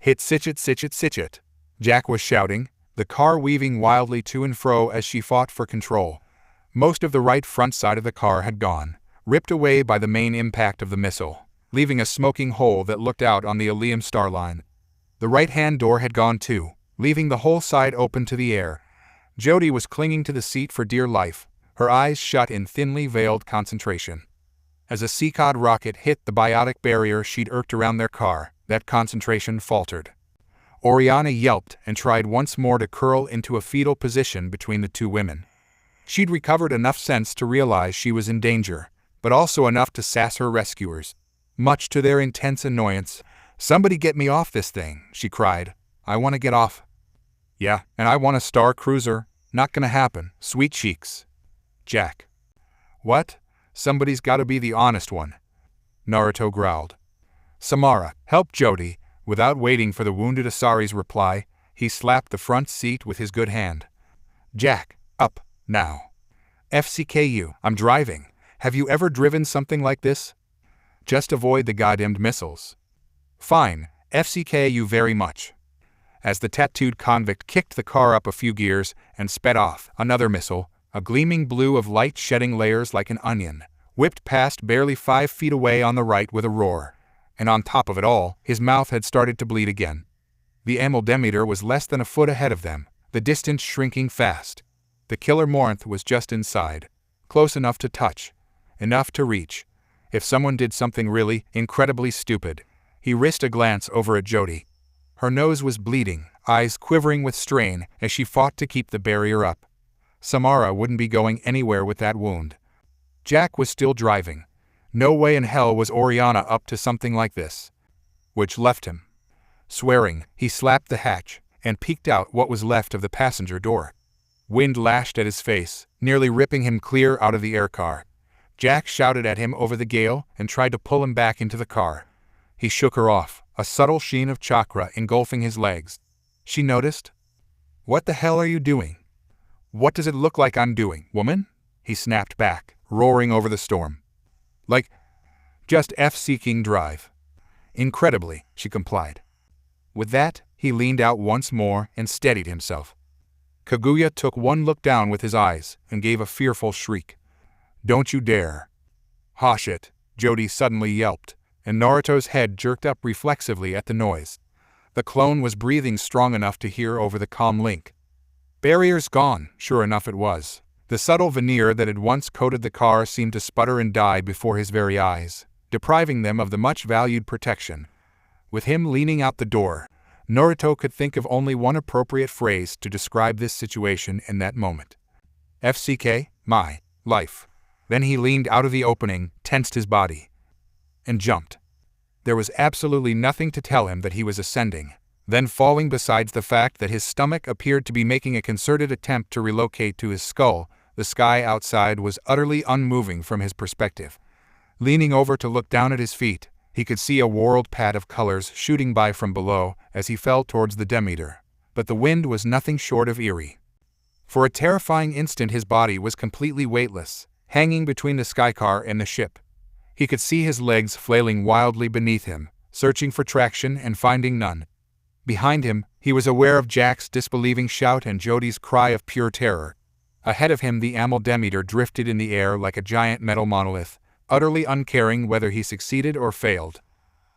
Hit sit it. Jack was shouting, the car weaving wildly to and fro as she fought for control. Most of the right front side of the car had gone, ripped away by the main impact of the missile, leaving a smoking hole that looked out on the Ilium starline. The right-hand door had gone too, leaving the whole side open to the air. Jody was clinging to the seat for dear life, her eyes shut in thinly veiled concentration. As a Seacod rocket hit the biotic barrier she'd irked around their car, that concentration faltered. Oriana yelped and tried once more to curl into a fetal position between the two women. She'd recovered enough sense to realize she was in danger, but also enough to sass her rescuers. Much to their intense annoyance, "Somebody get me off this thing," she cried. "I want to get off." "Yeah, and I want a Star Cruiser. Not gonna happen, sweet cheeks." Jack. "What? Somebody's gotta be the honest one," Naruto growled. "Samara, help Jody." Without waiting for the wounded Asari's reply, he slapped the front seat with his good hand. "Jack, up, now. FCKU, I'm driving. Have you ever driven something like this? Just avoid the goddamned missiles." "Fine, FCKU very much." As the tattooed convict kicked the car up a few gears and sped off, another missile, a gleaming blue of light shedding layers like an onion, whipped past barely 5 feet away on the right with a roar. And on top of it all, his mouth had started to bleed again. The Amaldemeter was less than a foot ahead of them, the distance shrinking fast. The killer Morinth was just inside, close enough to touch, enough to reach. If someone did something really, incredibly stupid. He risked a glance over at Jody. Her nose was bleeding, eyes quivering with strain as she fought to keep the barrier up. Samara wouldn't be going anywhere with that wound. Jack was still driving. No way in hell was Oriana up to something like this. Which left him. Swearing, he slapped the hatch and peeked out what was left of the passenger door. Wind lashed at his face, nearly ripping him clear out of the air car. Jack shouted at him over the gale and tried to pull him back into the car. He shook her off, a subtle sheen of chakra engulfing his legs. She noticed. "What the hell are you doing?" "What does it look like I'm doing, woman?" he snapped back, roaring over the storm. "Like, just F-seeking drive." Incredibly, she complied. With that, he leaned out once more and steadied himself. Kaguya took one look down with his eyes and gave a fearful shriek. "Don't you dare." "Hosh it," Jody suddenly yelped, and Naruto's head jerked up reflexively at the noise. The clone was breathing strong enough to hear over the comm link. Barriers gone, sure enough it was. The subtle veneer that had once coated the car seemed to sputter and die before his very eyes, depriving them of the much-valued protection. With him leaning out the door, Naruto could think of only one appropriate phrase to describe this situation in that moment. "FCK, my life." Then he leaned out of the opening, tensed his body, and jumped. There was absolutely nothing to tell him that he was ascending, then falling besides the fact that his stomach appeared to be making a concerted attempt to relocate to his skull. The sky outside was utterly unmoving from his perspective. Leaning over to look down at his feet, he could see a whorled pad of colors shooting by from below as he fell towards the Demeter. But the wind was nothing short of eerie. For a terrifying instant his body was completely weightless, hanging between the skycar and the ship. He could see his legs flailing wildly beneath him, searching for traction and finding none. Behind him, he was aware of Jack's disbelieving shout and Jody's cry of pure terror. Ahead of him the Amaldemeter drifted in the air like a giant metal monolith, utterly uncaring whether he succeeded or failed.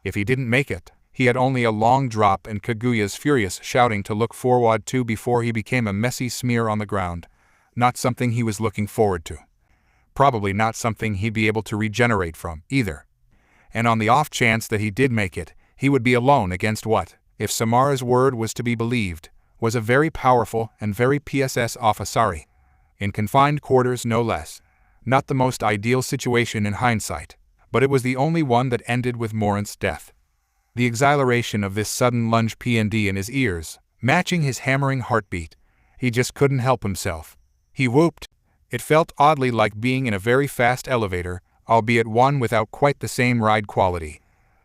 If he didn't make it, he had only a long drop and Kaguya's furious shouting to look forward to before he became a messy smear on the ground. Not something he was looking forward to. Probably not something he'd be able to regenerate from, either. And on the off chance that he did make it, he would be alone against what, if Samara's word was to be believed, was a very powerful and very PSS Asari. In confined quarters no less. Not the most ideal situation in hindsight, but it was the only one that ended with Morinth's death. The exhilaration of this sudden lunge P&D in his ears, matching his hammering heartbeat, he just couldn't help himself. He whooped. It felt oddly like being in a very fast elevator, albeit one without quite the same ride quality.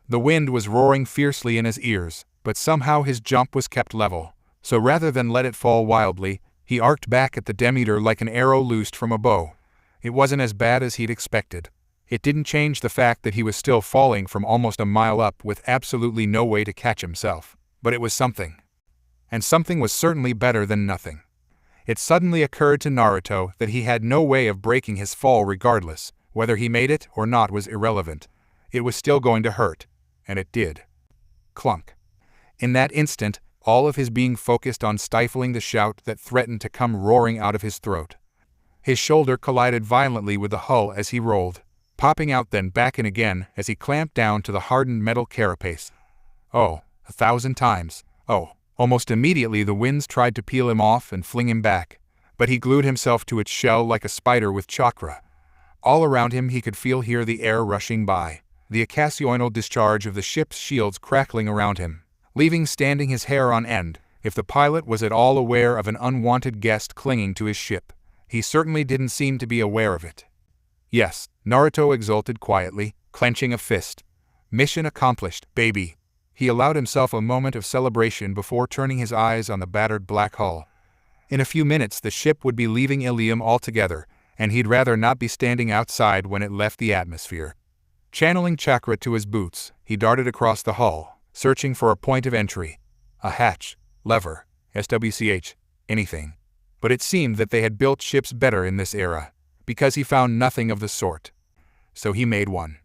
The wind was roaring fiercely in his ears, but somehow his jump was kept level, so rather than let it fall wildly, he arced back at the Demeter like an arrow loosed from a bow. It wasn't as bad as he'd expected. It didn't change the fact that he was still falling from almost a mile up with absolutely no way to catch himself. But it was something. And something was certainly better than nothing. It suddenly occurred to Naruto that he had no way of breaking his fall regardless. Whether he made it or not was irrelevant. It was still going to hurt. And it did. Clunk. In that instant, all of his being focused on stifling the shout that threatened to come roaring out of his throat. His shoulder collided violently with the hull as he rolled, popping out then back in again as he clamped down to the hardened metal carapace. Oh, 1,000 times. Oh. Almost immediately the winds tried to peel him off and fling him back, but he glued himself to its shell like a spider with chakra. All around him he could hear the air rushing by, the occasional discharge of the ship's shields crackling around him, leaving standing his hair on end. If the pilot was at all aware of an unwanted guest clinging to his ship, he certainly didn't seem to be aware of it. Yes, Naruto exulted quietly, clenching a fist. Mission accomplished, baby. He allowed himself a moment of celebration before turning his eyes on the battered black hull. In a few minutes the ship would be leaving Ilium altogether, and he'd rather not be standing outside when it left the atmosphere. Channeling chakra to his boots, he darted across the hull, searching for a point of entry. A hatch, lever, SWCH, anything. But it seemed that they had built ships better in this era, because he found nothing of the sort. So he made one.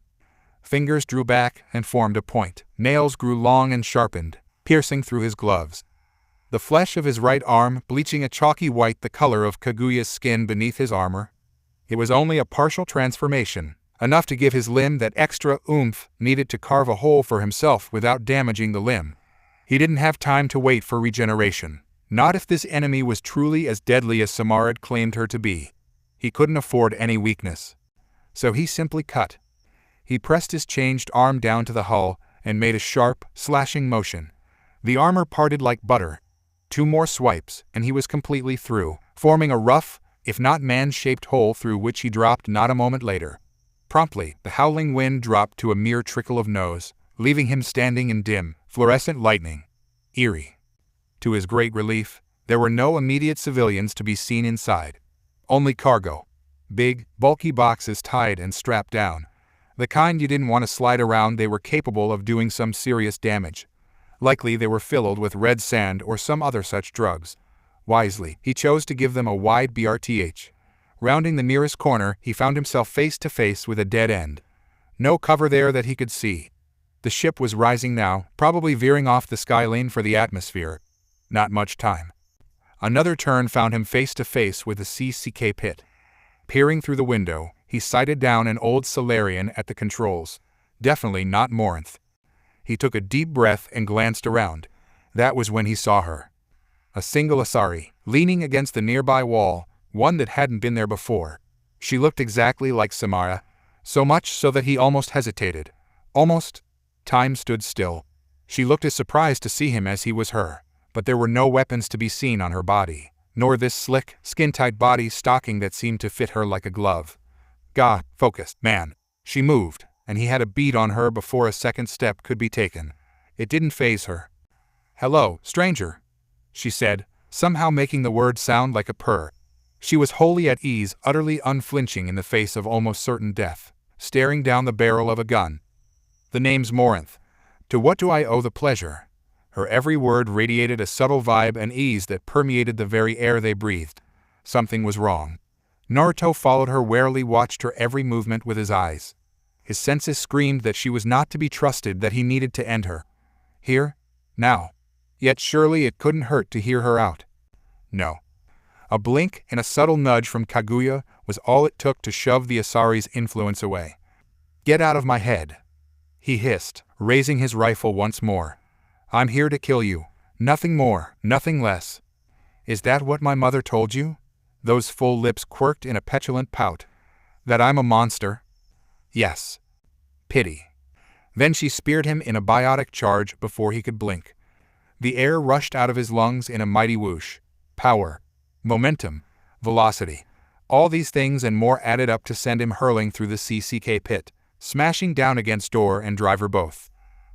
Fingers drew back and formed a point. Nails grew long and sharpened, piercing through his gloves. The flesh of his right arm bleaching a chalky white, the color of Kaguya's skin beneath his armor. It was only a partial transformation, enough to give his limb that extra oomph needed to carve a hole for himself without damaging the limb. He didn't have time to wait for regeneration, not if this enemy was truly as deadly as Samara had claimed her to be. He couldn't afford any weakness. So he simply cut. He pressed his changed arm down to the hull and made a sharp, slashing motion. The armor parted like butter. 2 more swipes, and he was completely through, forming a rough, if not man-shaped hole through which he dropped not a moment later. Promptly, the howling wind dropped to a mere trickle of nose, leaving him standing in dim, fluorescent lightning. Eerie. To his great relief, there were no immediate civilians to be seen inside. Only cargo. Big, bulky boxes tied and strapped down. The kind you didn't want to slide around. They were capable of doing some serious damage. Likely they were filled with red sand or some other such drugs. Wisely, he chose to give them a wide BRTH. Rounding the nearest corner, he found himself face to face with a dead end. No cover there that he could see. The ship was rising now, probably veering off the sky lane for the atmosphere. Not much time. Another turn found him face to face with the CCK pit. Peering through the window, he sighted down an old Solarian at the controls. Definitely not Morinth. He took a deep breath and glanced around. That was when he saw her. A single Asari, leaning against the nearby wall, one that hadn't been there before. She looked exactly like Samara, so much so that he almost hesitated. Almost. Time stood still. She looked as surprised to see him as he was her, but there were no weapons to be seen on her body, nor this slick, skin-tight body stocking that seemed to fit her like a glove. God, focus, man. She moved, and he had a bead on her before a second step could be taken. It didn't faze her. "Hello, stranger," she said, somehow making the word sound like a purr. She was wholly at ease, utterly unflinching in the face of almost certain death, staring down the barrel of a gun. "The name's Morinth. To what do I owe the pleasure?" Her every word radiated a subtle vibe and ease that permeated the very air they breathed. Something was wrong. Naruto followed her warily, watched her every movement with his eyes. His senses screamed that she was not to be trusted, that he needed to end her. Here? Now. Yet surely it couldn't hurt to hear her out. No. A blink and a subtle nudge from Kaguya was all it took to shove the Asari's influence away. "Get out of my head," he hissed, raising his rifle once more. "I'm here to kill you. Nothing more, nothing less." "Is that what my mother told you?" Those full lips quirked in a petulant pout. "That I'm a monster?" "Yes." Pity. Then she speared him in a biotic charge before he could blink. The air rushed out of his lungs in a mighty whoosh. Power, momentum, velocity. All these things and more added up to send him hurling through the CCK pit, smashing down against door and driver both.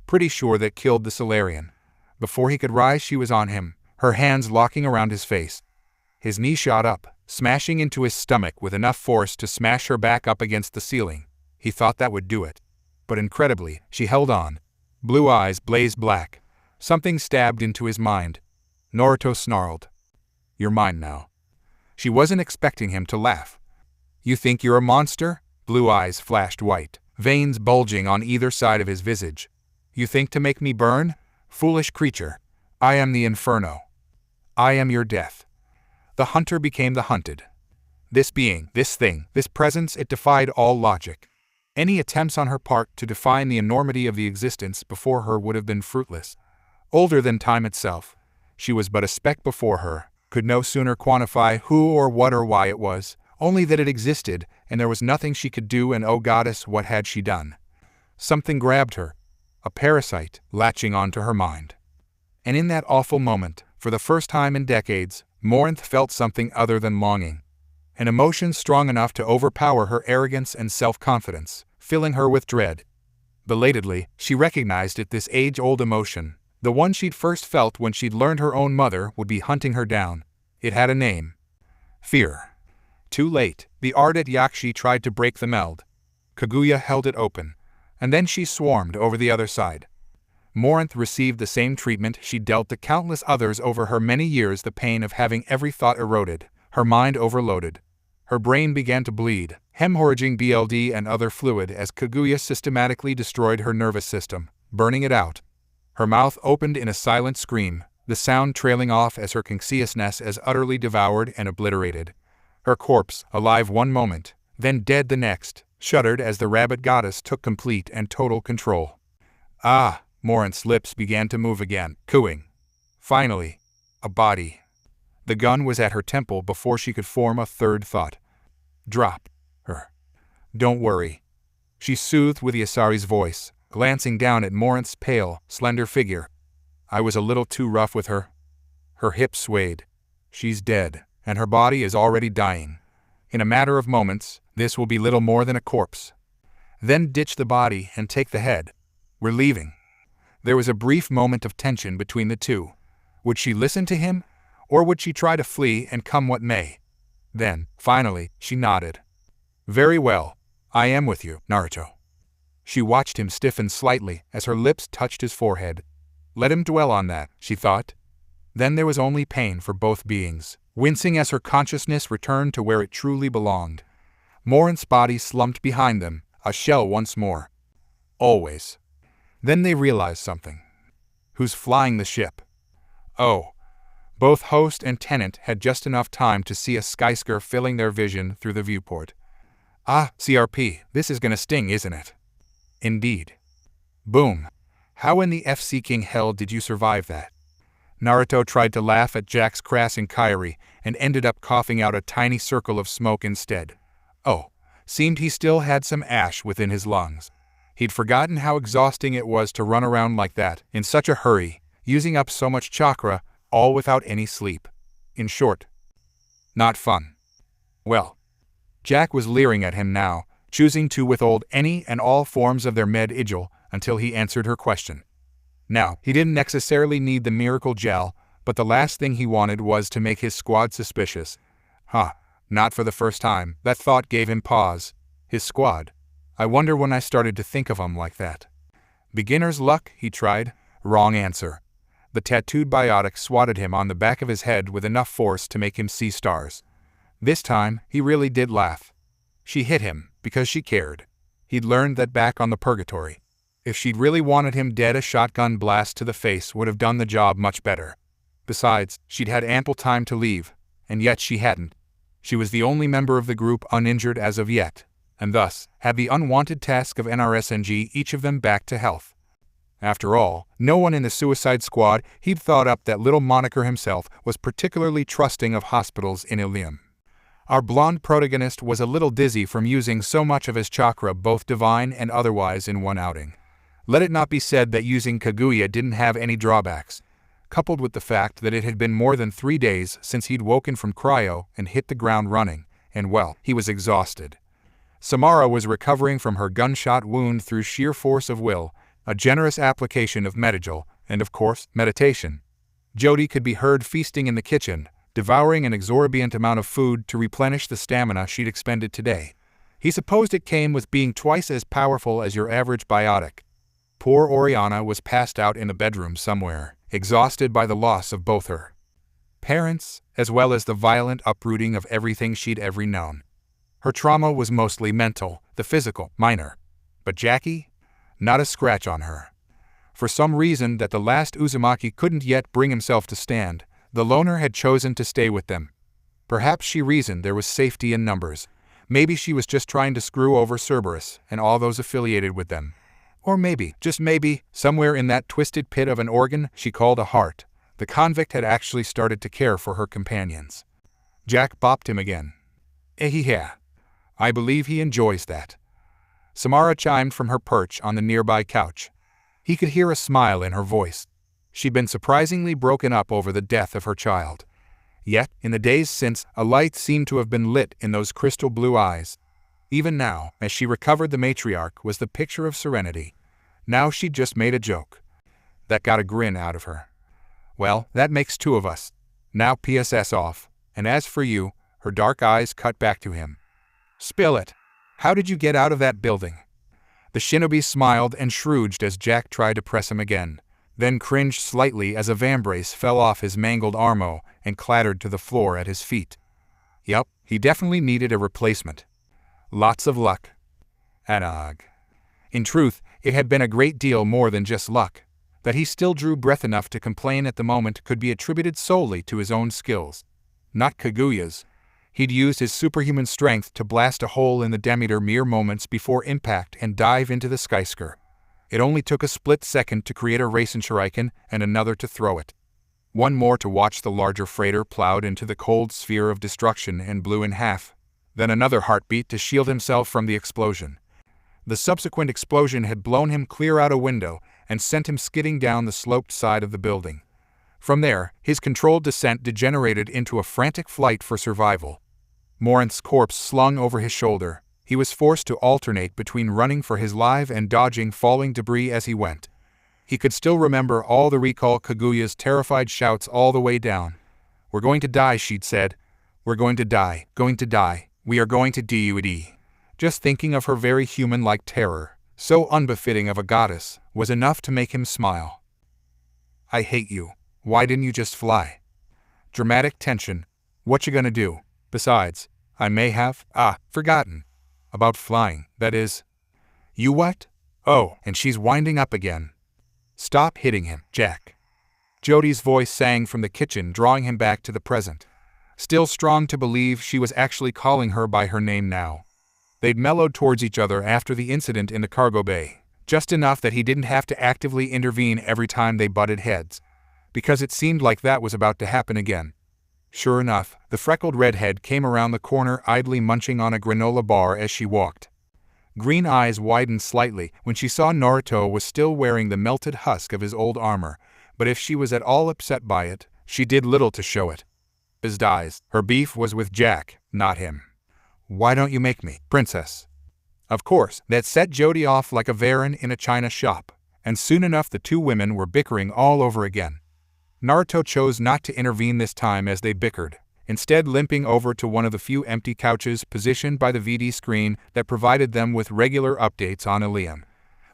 Pretty sure that killed the Solarian. Before he could rise, she was on him, her hands locking around his face. His knee shot up, smashing into his stomach with enough force to smash her back up against the ceiling. He thought that would do it. But incredibly, she held on. Blue eyes blazed black. Something stabbed into his mind. Naruto snarled. "You're mine now." She wasn't expecting him to laugh. "You think you're a monster?" Blue eyes flashed white, veins bulging on either side of his visage. "You think to make me burn? Foolish creature. I am the inferno. I am your death." The hunter became the hunted. This being, this thing, this presence, it defied all logic. Any attempts on her part to define the enormity of the existence before her would have been fruitless. Older than time itself, she was but a speck before her, could no sooner quantify who or what or why it was, only that it existed, and there was nothing she could do, and oh goddess, what had she done? Something grabbed her, a parasite, latching onto her mind. And in that awful moment, for the first time in decades, Morinth felt something other than longing. An emotion strong enough to overpower her arrogance and self-confidence, filling her with dread. Belatedly, she recognized it, this age-old emotion, the one she'd first felt when she'd learned her own mother would be hunting her down. It had a name. Fear. Too late, the ardent Yakshi tried to break the meld. Kaguya held it open, and then she swarmed over the other side. Morinth received the same treatment she dealt to countless others over her many years, the pain of having every thought eroded, her mind overloaded. Her brain began to bleed, hemorrhaging blood and other fluid as Kaguya systematically destroyed her nervous system, burning it out. Her mouth opened in a silent scream, the sound trailing off as her consciousness as utterly devoured and obliterated. Her corpse, alive one moment, then dead the next, shuddered as the rabbit goddess took complete and total control. "Ah!" Morinth's lips began to move again, cooing. Finally, a body. The gun was at her temple before she could form a third thought. "Drop her. Don't worry," she soothed with Yasari's voice, glancing down at Morinth's pale, slender figure. "I was a little too rough with her." Her hips swayed. "She's dead, and her body is already dying. In a matter of moments, this will be little more than a corpse. Then ditch the body and take the head. We're leaving." There was a brief moment of tension between the two. Would she listen to him, or would she try to flee and come what may? Then, finally, she nodded. "Very well. I am with you, Naruto." She watched him stiffen slightly as her lips touched his forehead. Let him dwell on that, she thought. Then there was only pain for both beings, wincing as her consciousness returned to where it truly belonged. Morinth's body slumped behind them, a shell once more. Always. Then they realized something. Who's flying the ship? Oh. Both host and tenant had just enough time to see a skyscraper filling their vision through the viewport. "Ah, CRP, this is gonna sting, isn't it?" "Indeed." Boom. "How in the FC-king hell did you survive that?" Naruto tried to laugh at Jack's crass inquiry and ended up coughing out a tiny circle of smoke instead. Oh, seemed he still had some ash within his lungs. He'd forgotten how exhausting it was to run around like that, in such a hurry, using up so much chakra, all without any sleep. In short, not fun. Well, Jack was leering at him now, choosing to withhold any and all forms of their med-igil until he answered her question. Now, he didn't necessarily need the miracle gel, but the last thing he wanted was to make his squad suspicious. Not for the first time, that thought gave him pause. His squad. I wonder when I started to think of him like that. Beginner's luck, he tried. Wrong answer. The tattooed biotic swatted him on the back of his head with enough force to make him see stars. This time, he really did laugh. She hit him, because she cared. He'd learned that back on the Purgatory. If she'd really wanted him dead, a shotgun blast to the face would have done the job much better. Besides, she'd had ample time to leave, and yet she hadn't. She was the only member of the group uninjured as of yet, and thus had the unwanted task of NRSNG each of them back to health. After all, no one in the Suicide Squad, he'd thought up that little moniker himself, was particularly trusting of hospitals in Ilium. Our blonde protagonist was a little dizzy from using so much of his chakra, both divine and otherwise, in one outing. Let it not be said that using Kaguya didn't have any drawbacks, coupled with the fact that it had been more than 3 days since he'd woken from cryo and hit the ground running, and well, he was exhausted. Samara was recovering from her gunshot wound through sheer force of will, a generous application of med-igil, and of course, meditation. Jody could be heard feasting in the kitchen, devouring an exorbitant amount of food to replenish the stamina she'd expended today. He supposed it came with being twice as powerful as your average biotic. Poor Oriana was passed out in the bedroom somewhere, exhausted by the loss of both her parents, as well as the violent uprooting of everything she'd ever known. Her trauma was mostly mental, the physical, minor. But Jackie? Not a scratch on her. For some reason that the last Uzumaki couldn't yet bring himself to stand, the loner had chosen to stay with them. Perhaps she reasoned there was safety in numbers. Maybe she was just trying to screw over Cerberus and all those affiliated with them. Or maybe, just maybe, somewhere in that twisted pit of an organ she called a heart, the convict had actually started to care for her companions. Jack bopped him again. Yeah. I believe he enjoys that. Samara chimed from her perch on the nearby couch. He could hear a smile in her voice. She'd been surprisingly broken up over the death of her child. Yet, in the days since, a light seemed to have been lit in those crystal blue eyes. Even now, as she recovered, the matriarch was the picture of serenity. Now she'd just made a joke. That got a grin out of her. Well, that makes two of us. Now PSS off. And as for you, her dark eyes cut back to him. Spill it. How did you get out of that building? The shinobi smiled and shrooged as Jack tried to press him again, then cringed slightly as a vambrace fell off his mangled armo and clattered to the floor at his feet. Yup, he definitely needed a replacement. Lots of luck. Anag. In truth, it had been a great deal more than just luck. That he still drew breath enough to complain at the moment could be attributed solely to his own skills. Not Kaguya's. He'd used his superhuman strength to blast a hole in the Demeter mere moments before impact and dive into the skyscraper. It only took a split second to create a Racing Shuriken and another to throw it. One more to watch the larger freighter plowed into the cold sphere of destruction and blew in half. Then another heartbeat to shield himself from the explosion. The subsequent explosion had blown him clear out a window and sent him skidding down the sloped side of the building. From there, his controlled descent degenerated into a frantic flight for survival. Morinth's corpse slung over his shoulder, he was forced to alternate between running for his life and dodging falling debris as he went. He could still remember all the recall Kaguya's terrified shouts all the way down. "We're going to die," she'd said. "We're going to die, we are going to do." Just thinking of her very human-like terror, so unbefitting of a goddess, was enough to make him smile. "I hate you. Why didn't you just fly?" Dramatic tension. What you gonna do? Besides, I may have, forgotten. About flying, that is. You what? Oh, and she's winding up again. Stop hitting him, Jack. Jody's voice sang from the kitchen, drawing him back to the present. Still strong to believe she was actually calling her by her name now. They'd mellowed towards each other after the incident in the cargo bay, just enough that he didn't have to actively intervene every time they butted heads, because it seemed like that was about to happen again. Sure enough, the freckled redhead came around the corner idly munching on a granola bar as she walked. Green eyes widened slightly when she saw Naruto was still wearing the melted husk of his old armor, but if she was at all upset by it, she did little to show it. His eyes, her beef was with Jack, not him. "Why don't you make me, princess?" Of course, that set Jody off like a Varan in a china shop, and soon enough the two women were bickering all over again. Naruto chose not to intervene this time as they bickered, instead limping over to one of the few empty couches positioned by the VD screen that provided them with regular updates on Ilium.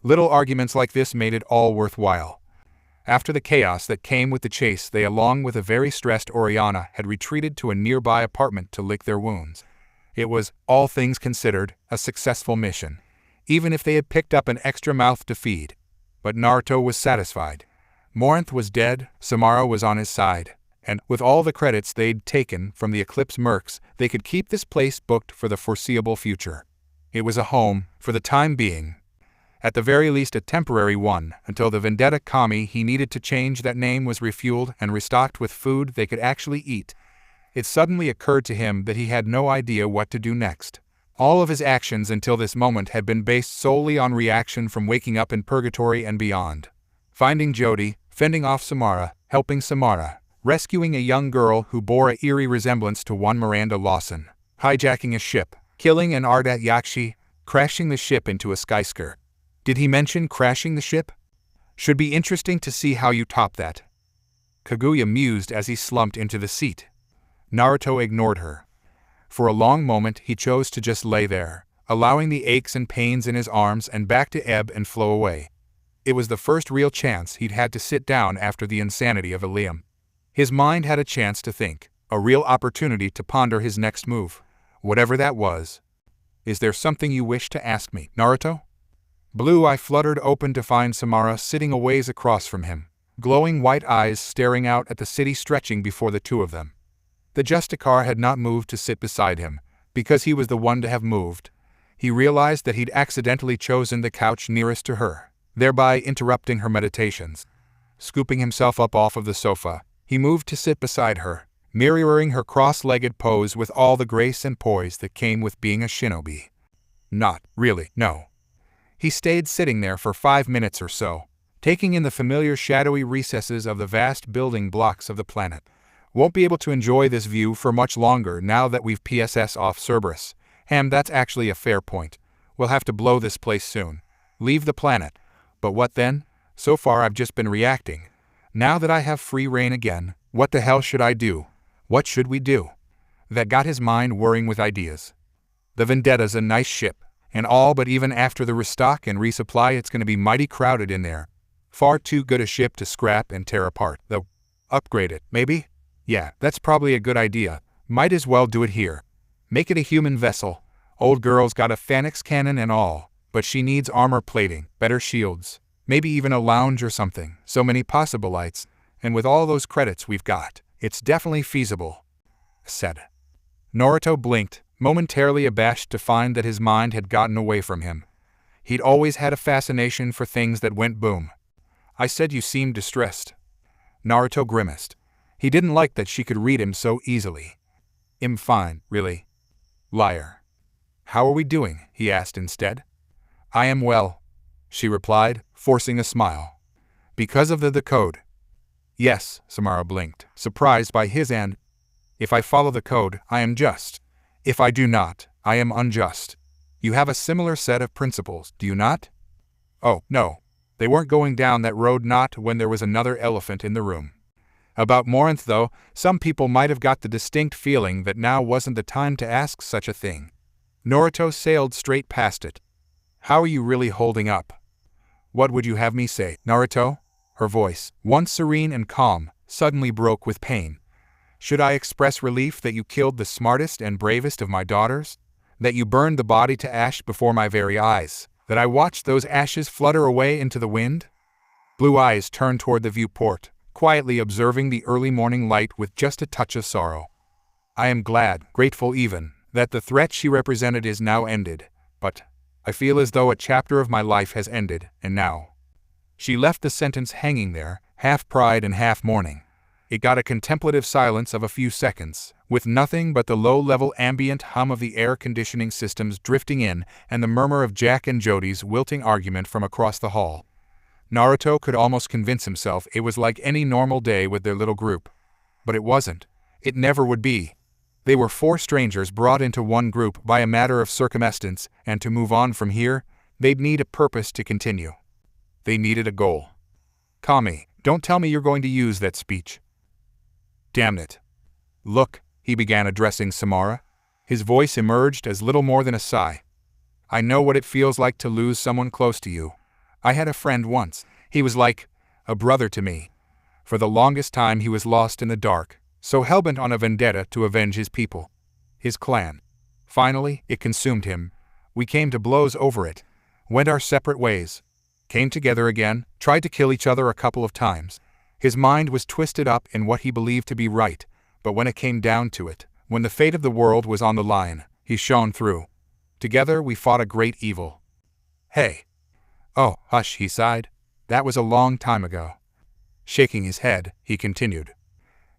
Little arguments like this made it all worthwhile. After the chaos that came with the chase, they, along with a very stressed Oriana, had retreated to a nearby apartment to lick their wounds. It was, all things considered, a successful mission, even if they had picked up an extra mouth to feed. But Naruto was satisfied. Morinth was dead, Samara was on his side, and, with all the credits they'd taken from the Eclipse mercs, they could keep this place booked for the foreseeable future. It was a home, for the time being. At the very least a temporary one, until the Vendetta Kami he needed to change that name was refueled and restocked with food they could actually eat. It suddenly occurred to him that he had no idea what to do next. All of his actions until this moment had been based solely on reaction from waking up in Purgatory and beyond. Finding Jody, fending off Samara, helping Samara, rescuing a young girl who bore an eerie resemblance to one Miranda Lawson, hijacking a ship, killing an Ardat Yakshi, crashing the ship into a skyscraper. Did he mention crashing the ship? Should be interesting to see how you top that. Kaguya mused as he slumped into the seat. Naruto ignored her. For a long moment he chose to just lay there, allowing the aches and pains in his arms and back to ebb and flow away. It was the first real chance he'd had to sit down after the insanity of Ilium. His mind had a chance to think, a real opportunity to ponder his next move, whatever that was. Is there something you wish to ask me, Naruto? Blue eye fluttered open to find Samara sitting a ways across from him, glowing white eyes staring out at the city stretching before the two of them. The Justicar had not moved to sit beside him, because he was the one to have moved. He realized that he'd accidentally chosen the couch nearest to her, thereby interrupting her meditations. Scooping himself up off of the sofa, he moved to sit beside her, mirroring her cross-legged pose with all the grace and poise that came with being a shinobi. Not really, no. He stayed sitting there for 5 minutes or so, taking in the familiar shadowy recesses of the vast building blocks of the planet. Won't be able to enjoy this view for much longer now that we've PSS off Cerberus. That's actually a fair point. We'll have to blow this place soon. Leave the planet. But what then? So far I've just been reacting. Now that I have free reign again, what the hell should I do? What should we do? That got his mind whirring with ideas. The Vendetta's a nice ship, and all, but even after the restock and resupply it's going to be mighty crowded in there. Far too good a ship to scrap and tear apart, though. Upgrade it, maybe? Yeah, that's probably a good idea. Might as well do it here. Make it a human vessel. Old girl's got a phalanx cannon and all, but she needs armor plating, better shields, maybe even a lounge or something. So many possible lights, and with all those credits we've got, it's definitely feasible, said. Naruto blinked, momentarily abashed to find that his mind had gotten away from him. He'd always had a fascination for things that went boom. I said you seemed distressed. Naruto grimaced. He didn't like that she could read him so easily. I'm fine, really. Liar. How are we doing? He asked instead. I am well, she replied, forcing a smile. Because of the code. Yes, Samara blinked, surprised by his and. If I follow the code, I am just. If I do not, I am unjust. You have a similar set of principles, do you not? Oh, no. They weren't going down that road not when there was another elephant in the room. About Morinth though, some people might have got the distinct feeling that now wasn't the time to ask such a thing. Naruto sailed straight past it. How are you really holding up? What would you have me say, Naruto? Her voice, once serene and calm, suddenly broke with pain. Should I express relief that you killed the smartest and bravest of my daughters? That you burned the body to ash before my very eyes? That I watched those ashes flutter away into the wind? Blue eyes turned toward the viewport, quietly observing the early morning light with just a touch of sorrow. I am glad, grateful even, that the threat she represented is now ended, but I feel as though a chapter of my life has ended, and now. She left the sentence hanging there, half pride and half mourning. It got a contemplative silence of a few seconds, with nothing but the low-level ambient hum of the air conditioning systems drifting in and the murmur of Jack and Jody's wilting argument from across the hall. Naruto could almost convince himself it was like any normal day with their little group. But it wasn't. It never would be. They were 4 strangers brought into one group by a matter of circumstance, and to move on from here, they'd need a purpose to continue. They needed a goal. Kami, don't tell me you're going to use that speech. Damn it. Look, he began addressing Samara. His voice emerged as little more than a sigh. I know what it feels like to lose someone close to you. I had a friend once. He was like a brother to me. For the longest time he was lost in the dark, so hellbent on a vendetta to avenge his people, his clan. Finally, it consumed him. We came to blows over it, went our separate ways, came together again, tried to kill each other a couple of times. His mind was twisted up in what he believed to be right, but when it came down to it, when the fate of the world was on the line, he shone through. Together we fought a great evil. Hey. Oh, hush, he sighed. That was a long time ago. Shaking his head, he continued.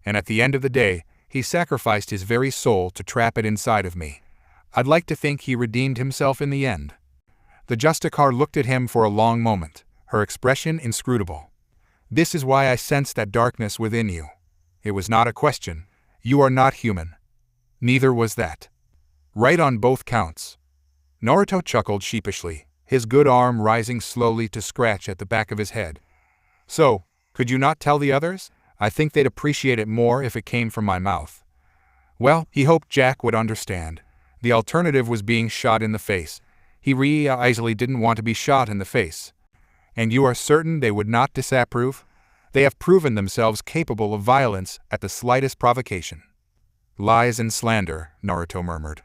And at the end of the day, he sacrificed his very soul to trap it inside of me. I'd like to think he redeemed himself in the end. The Justicar looked at him for a long moment, her expression inscrutable. This is why I sense that darkness within you. It was not a question. You are not human. Neither was that. Right on both counts. Naruto chuckled sheepishly, his good arm rising slowly to scratch at the back of his head. So, could you not tell the others? I think they'd appreciate it more if it came from my mouth. Well, he hoped Jack would understand. The alternative was being shot in the face. He easily didn't want to be shot in the face. And you are certain they would not disapprove? They have proven themselves capable of violence at the slightest provocation. Lies and slander, Naruto murmured.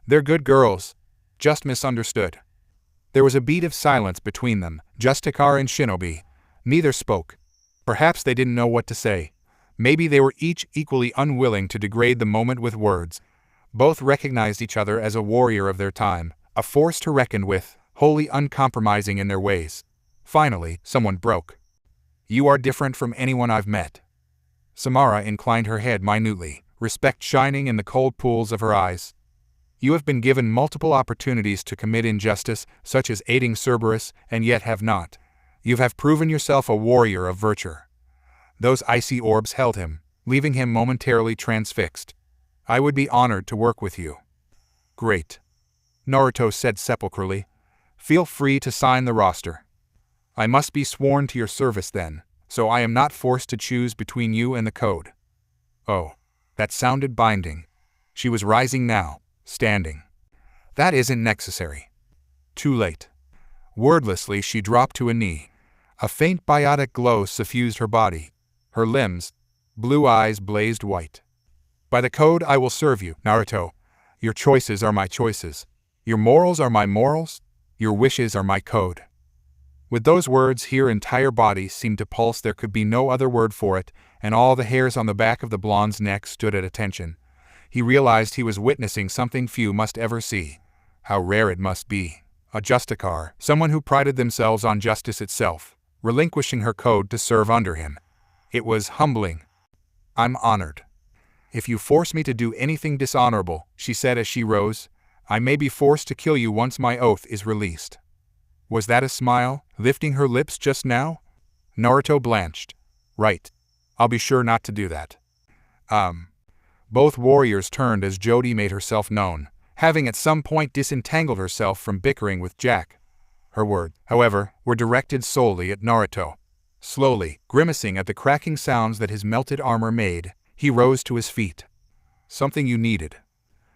They're good girls, just misunderstood. There was a beat of silence between them, Justicar and Shinobi. Neither spoke. Perhaps they didn't know what to say. Maybe they were each equally unwilling to degrade the moment with words. Both recognized each other as a warrior of their time, a force to reckon with, wholly uncompromising in their ways. Finally, someone broke. You are different from anyone I've met. Samara inclined her head minutely, respect shining in the cold pools of her eyes. You have been given multiple opportunities to commit injustice, such as aiding Cerberus, and yet have not. You have proven yourself a warrior of virtue. Those icy orbs held him, leaving him momentarily transfixed. I would be honored to work with you. Great. Naruto said sepulchrally. Feel free to sign the roster. I must be sworn to your service then, so I am not forced to choose between you and the code. Oh, that sounded binding. She was rising now, standing. That isn't necessary. Too late. Wordlessly she dropped to a knee. A faint biotic glow suffused her body. Her limbs, blue eyes blazed white. By the code I will serve you, Naruto. Your choices are my choices. Your morals are my morals. Your wishes are my code. With those words her entire body seemed to pulse. There could be no other word for it, and all the hairs on the back of the blonde's neck stood at attention. He realized he was witnessing something few must ever see. How rare it must be. A Justicar, someone who prided themselves on justice itself, relinquishing her code to serve under him. It was humbling. I'm honored. If you force me to do anything dishonorable, she said as she rose, I may be forced to kill you once my oath is released. Was that a smile, lifting her lips just now? Naruto blanched. Right. I'll be sure not to do that. Both warriors turned as Jody made herself known, having at some point disentangled herself from bickering with Jack. Her words, however, were directed solely at Naruto. Slowly, grimacing at the cracking sounds that his melted armor made, he rose to his feet. Something you needed.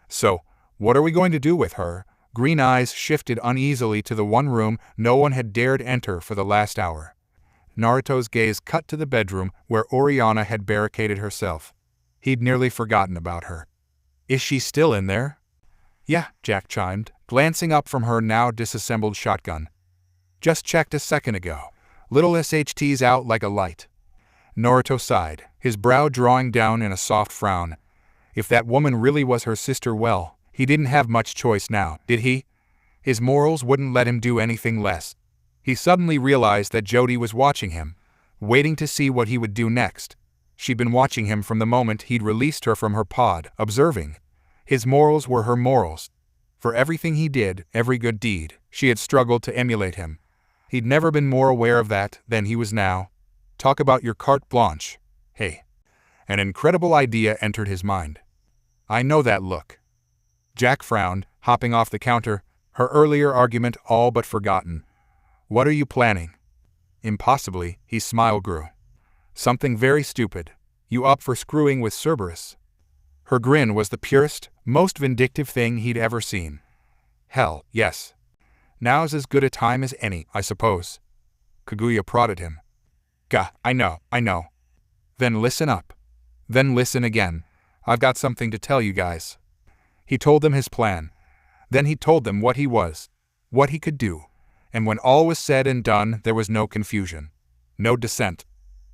So, what are we going to do with her? Green eyes shifted uneasily to the one room no one had dared enter for the last hour. Naruto's gaze cut to the bedroom where Oriana had barricaded herself. He'd nearly forgotten about her. Is she still in there? Yeah, Jack chimed, glancing up from her now disassembled shotgun. Just checked a second ago. Little SHT's out like a light. Naruto sighed, his brow drawing down in a soft frown. If that woman really was her sister, well, he didn't have much choice now, did he? His morals wouldn't let him do anything less. He suddenly realized that Jody was watching him, waiting to see what he would do next. She'd been watching him from the moment he'd released her from her pod, observing. His morals were her morals. For everything he did, every good deed, she had struggled to emulate him. He'd never been more aware of that than he was now. Talk about your carte blanche. Hey. An incredible idea entered his mind. I know that look. Jack frowned, hopping off the counter, her earlier argument all but forgotten. What are you planning? Impossibly, his smile grew. Something very stupid. You up for screwing with Cerberus? Her grin was the purest, most vindictive thing he'd ever seen. Hell, yes. Now's as good a time as any, I suppose. Kaguya prodded him. Gah, I know. Then listen up. Then listen again. I've got something to tell you guys. He told them his plan. Then he told them what he was, what he could do. And when all was said and done, there was no confusion. No dissent.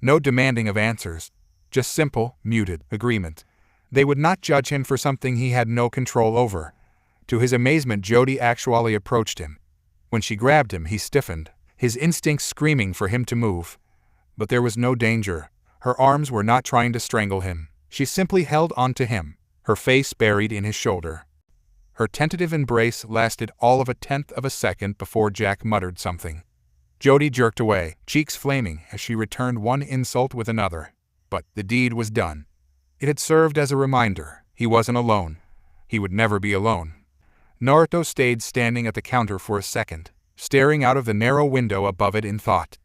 No demanding of answers. Just simple, muted agreement. They would not judge him for something he had no control over. To his amazement, Jody actually approached him. When she grabbed him, he stiffened, his instincts screaming for him to move. But there was no danger. Her arms were not trying to strangle him. She simply held onto him, her face buried in his shoulder. Her tentative embrace lasted all of 1/10 of a second before Jack muttered something. Jody jerked away, cheeks flaming as she returned one insult with another. But the deed was done. It had served as a reminder. He wasn't alone. He would never be alone. Naruto stayed standing at the counter for a second, staring out of the narrow window above it in thought.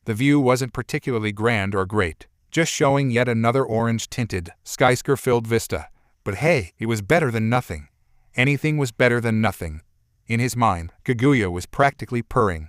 The view wasn't particularly grand or great, just showing yet another orange-tinted, skyscraper-filled vista. But hey, it was better than nothing. Anything was better than nothing. In his mind, Kaguya was practically purring.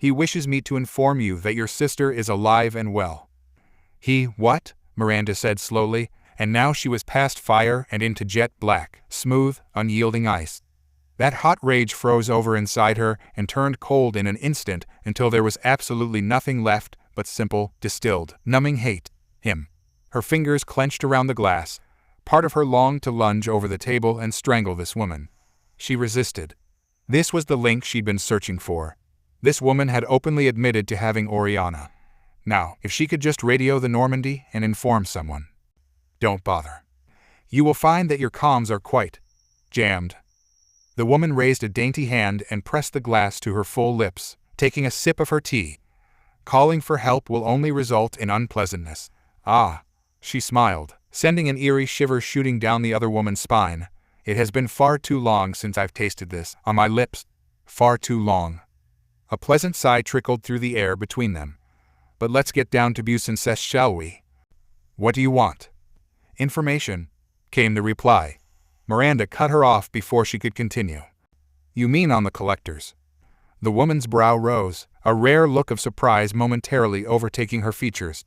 He wishes me to inform you that your sister is alive and well." What?" Miranda said slowly, and now she was past fire and into jet black, smooth, unyielding ice. That hot rage froze over inside her and turned cold in an instant until there was absolutely nothing left but simple, distilled, numbing hate. Him. Her fingers clenched around the glass. Part of her longed to lunge over the table and strangle this woman. She resisted. This was the link she'd been searching for. This woman had openly admitted to having Oriana. Now, if she could just radio the Normandy and inform someone. "Don't bother. You will find that your comms are quite jammed." The woman raised a dainty hand and pressed the glass to her full lips, taking a sip of her tea. "Calling for help will only result in unpleasantness." "Ah," she smiled, sending an eerie shiver shooting down the other woman's spine. "It has been far too long since I've tasted this on my lips. Far too long." A pleasant sigh trickled through the air between them. "But let's get down to business, shall we?" "What do you want?" "Information," came the reply. Miranda cut her off before she could continue. "You mean on the collectors?" The woman's brow rose, a rare look of surprise momentarily overtaking her features.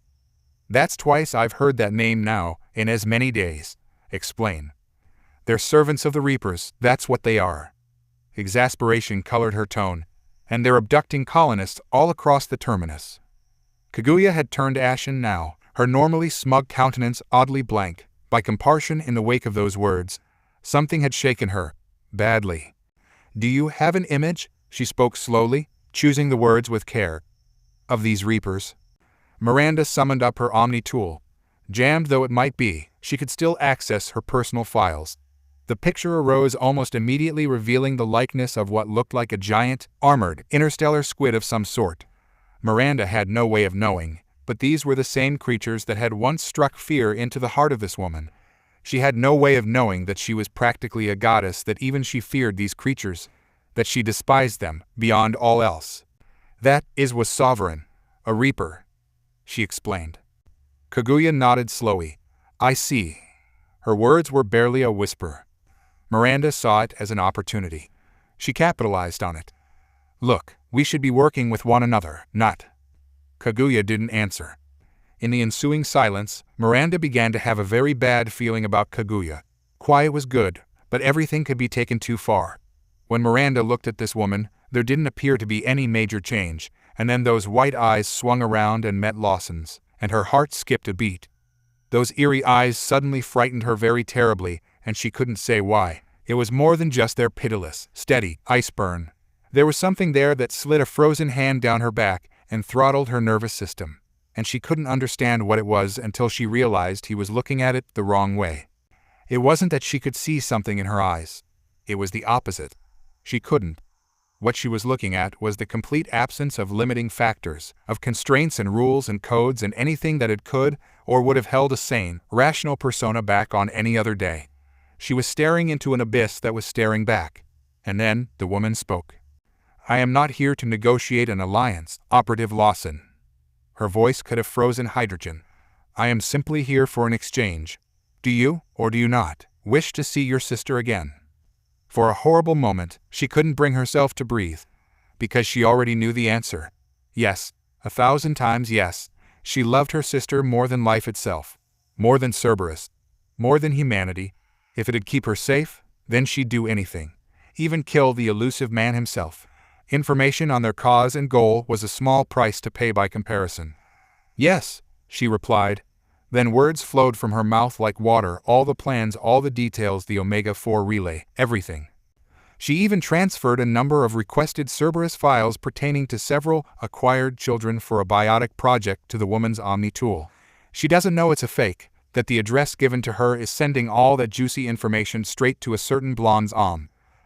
"That's twice I've heard that name now, in as many days." "Explain." "They're servants of the Reapers, that's what they are." Exasperation colored her tone. "And they're abducting colonists all across the terminus." Kaguya had turned ashen now, her normally smug countenance oddly blank. By comparison, in the wake of those words, something had shaken her, badly. "Do you have an image?" she spoke slowly, choosing the words with care. "Of these Reapers?" Miranda summoned up her Omni tool. Jammed though it might be, she could still access her personal files. The picture arose almost immediately, revealing the likeness of what looked like a giant, armored, interstellar squid of some sort. Miranda had no way of knowing, but these were the same creatures that had once struck fear into the heart of this woman. She had no way of knowing that she was practically a goddess, that even she feared these creatures, that she despised them beyond all else. "That was sovereign, a Reaper," she explained. Kaguya nodded slowly. "I see." Her words were barely a whisper. Miranda saw it as an opportunity. She capitalized on it. "Look, we should be working with one another, not." Kaguya didn't answer. In the ensuing silence, Miranda began to have a very bad feeling about Kaguya. Quiet was good, but everything could be taken too far. When Miranda looked at this woman, there didn't appear to be any major change, and then those white eyes swung around and met Lawson's, and her heart skipped a beat. Those eerie eyes suddenly frightened her very terribly, and she couldn't say why. It was more than just their pitiless, steady ice burn. There was something there that slid a frozen hand down her back and throttled her nervous system, and she couldn't understand what it was until she realized he was looking at it the wrong way. It wasn't that she could see something in her eyes. It was the opposite. She couldn't. What she was looking at was the complete absence of limiting factors, of constraints and rules and codes and anything that it could or would have held a sane, rational persona back on any other day. She was staring into an abyss that was staring back. And then the woman spoke. "I am not here to negotiate an alliance, Operative Lawson." Her voice could have frozen hydrogen. "I am simply here for an exchange. Do you, or do you not, wish to see your sister again?" For a horrible moment, she couldn't bring herself to breathe, because she already knew the answer. Yes, 1,000 times yes. She loved her sister more than life itself, more than Cerberus, more than humanity. If it'd keep her safe, then she'd do anything, even kill the elusive man himself. Information on their cause and goal was a small price to pay by comparison. "Yes," she replied. Then words flowed from her mouth like water, all the plans, all the details, the Omega-4 relay, everything. She even transferred a number of requested Cerberus files pertaining to several acquired children for a biotic project to the woman's Omni tool. She doesn't know it's a fake, that the address given to her is sending all that juicy information straight to a certain blonde's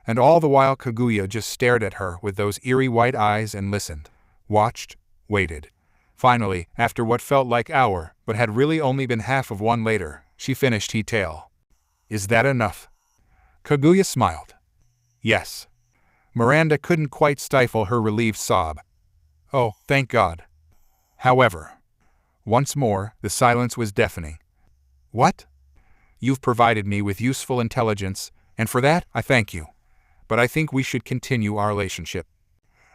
And all the while Kaguya just stared at her with those eerie white eyes and listened, watched, waited. Finally, after what felt like hour, but had really only been half of one later, she finished her tale. "Is that enough?" Kaguya smiled. "Yes." Miranda couldn't quite stifle her relieved sob. "Oh, thank God." However, once more, the silence was deafening. "What?" "You've provided me with useful intelligence, and for that I thank you. But I think we should continue our relationship."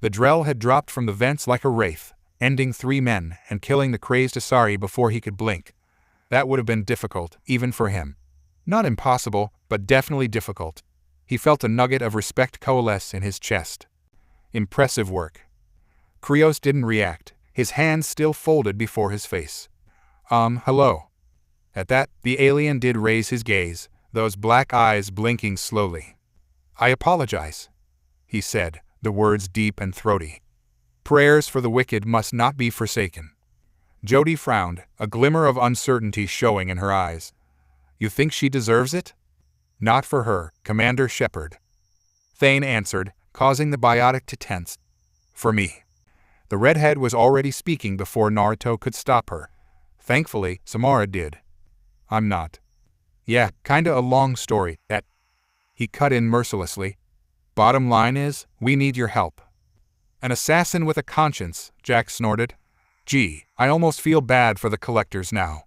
The Drell had dropped from the vents like a wraith, ending 3 men and killing the crazed Asari before he could blink. That would have been difficult, even for him. Not impossible, but definitely difficult. He felt a nugget of respect coalesce in his chest. Impressive work. Krios didn't react, his hands still folded before his face. Hello. At that, the alien did raise his gaze, those black eyes blinking slowly. I apologize, he said, the words deep and throaty. Prayers for the wicked must not be forsaken. Jody frowned, a glimmer of uncertainty showing in her eyes. You think she deserves it? Not for her, Commander Shepard. Thane answered, causing the biotic to tense. For me. The redhead was already speaking before Naruto could stop her. Thankfully, Samara did. I'm not. Yeah, kinda a long story, that. He cut in mercilessly. Bottom line is, we need your help. An assassin with a conscience, Jack snorted. Gee, I almost feel bad for the collectors now.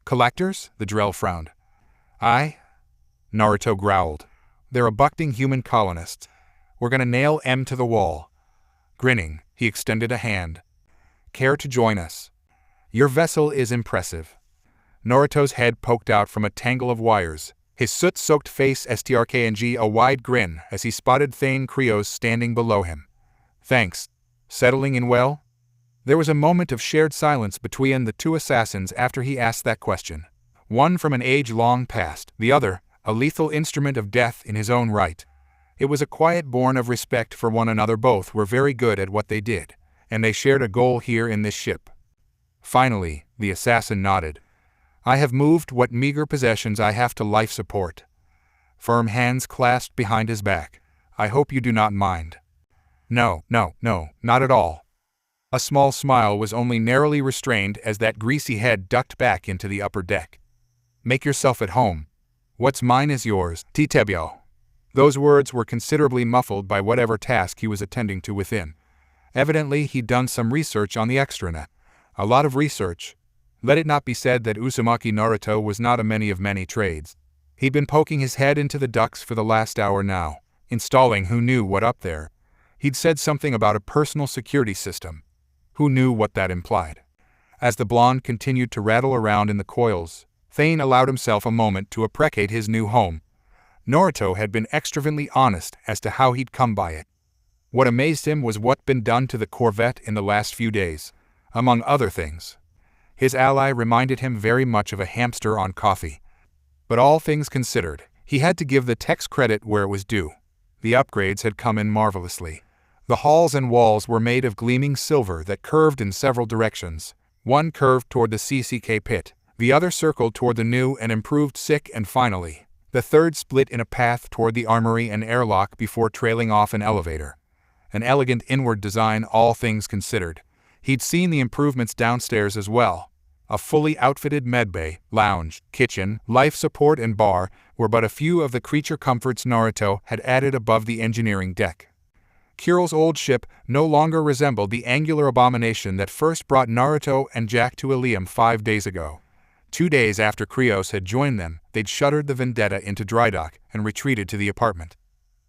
Collectors? The Drell frowned. Naruto growled. They're abducting human colonists. We're gonna nail M to the wall. Grinning, he extended a hand. Care to join us? Your vessel is impressive. Naruto's head poked out from a tangle of wires, his soot-soaked face strkng a wide grin as he spotted Thane Krios standing below him. Thanks. Settling in well? There was a moment of shared silence between the two assassins after he asked that question. One from an age long past, the other, a lethal instrument of death in his own right. It was a quiet born of respect for one another. Both were very good at what they did, and they shared a goal here in this ship. Finally, the assassin nodded. I have moved what meager possessions I have to life support. Firm hands clasped behind his back. I hope you do not mind. No, not at all. A small smile was only narrowly restrained as that greasy head ducked back into the upper deck. Make yourself at home. What's mine is yours, Titebyo. Those words were considerably muffled by whatever task he was attending to within. Evidently he'd done some research on the extranet. A lot of research. Let it not be said that Uzumaki Naruto was not a man of many trades. He'd been poking his head into the ducts for the last hour now, installing who knew what up there. He'd said something about a personal security system. Who knew what that implied? As the blonde continued to rattle around in the coils, Thane allowed himself a moment to appreciate his new home. Naruto had been extravagantly honest as to how he'd come by it. What amazed him was what'd been done to the Corvette in the last few days. Among other things, his ally reminded him very much of a hamster on coffee. But all things considered, he had to give the tech's credit where it was due. The upgrades had come in marvelously. The halls and walls were made of gleaming silver that curved in several directions. One curved toward the CCK pit, the other circled toward the new and improved SIC, and finally, the third split in a path toward the armory and airlock before trailing off an elevator. An elegant inward design, all things considered. He'd seen the improvements downstairs as well. A fully outfitted medbay, lounge, kitchen, life support and bar were but a few of the creature comforts Naruto had added above the engineering deck. Kirill's old ship no longer resembled the angular abomination that first brought Naruto and Jack to Ilium 5 days ago. 2 days after Krios had joined them, they'd shuttered the Vendetta into drydock and retreated to the apartment.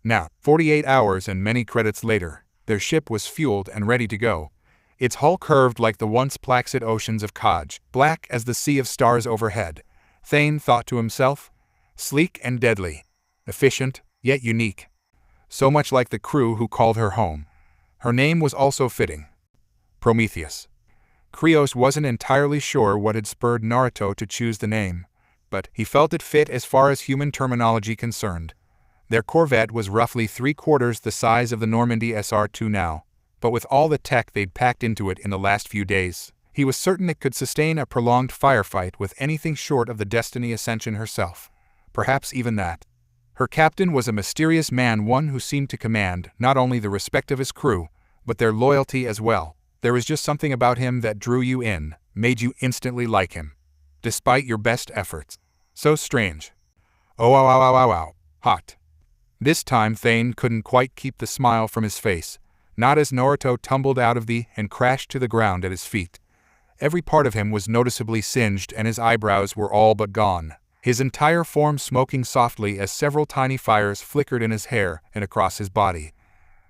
Now, 48 hours and many credits later, their ship was fueled and ready to go. Its hull curved like the once placid oceans of Kaj, black as the sea of stars overhead. Thane thought to himself. Sleek and deadly. Efficient, yet unique. So much like the crew who called her home. Her name was also fitting. Prometheus. Krios wasn't entirely sure what had spurred Naruto to choose the name, but he felt it fit as far as human terminology concerned. Their Corvette was roughly 3/4 the size of the Normandy SR2 now, but with all the tech they'd packed into it in the last few days, he was certain it could sustain a prolonged firefight with anything short of the Destiny Ascension herself. Perhaps even that. Her captain was a mysterious man, one who seemed to command not only the respect of his crew, but their loyalty as well. There was just something about him that drew you in, made you instantly like him, despite your best efforts. So strange. Oh, wow. Hot. This time Thane couldn't quite keep the smile from his face, not as Naruto tumbled out of the and crashed to the ground at his feet. Every part of him was noticeably singed and his eyebrows were all but gone, his entire form smoking softly as several tiny fires flickered in his hair and across his body.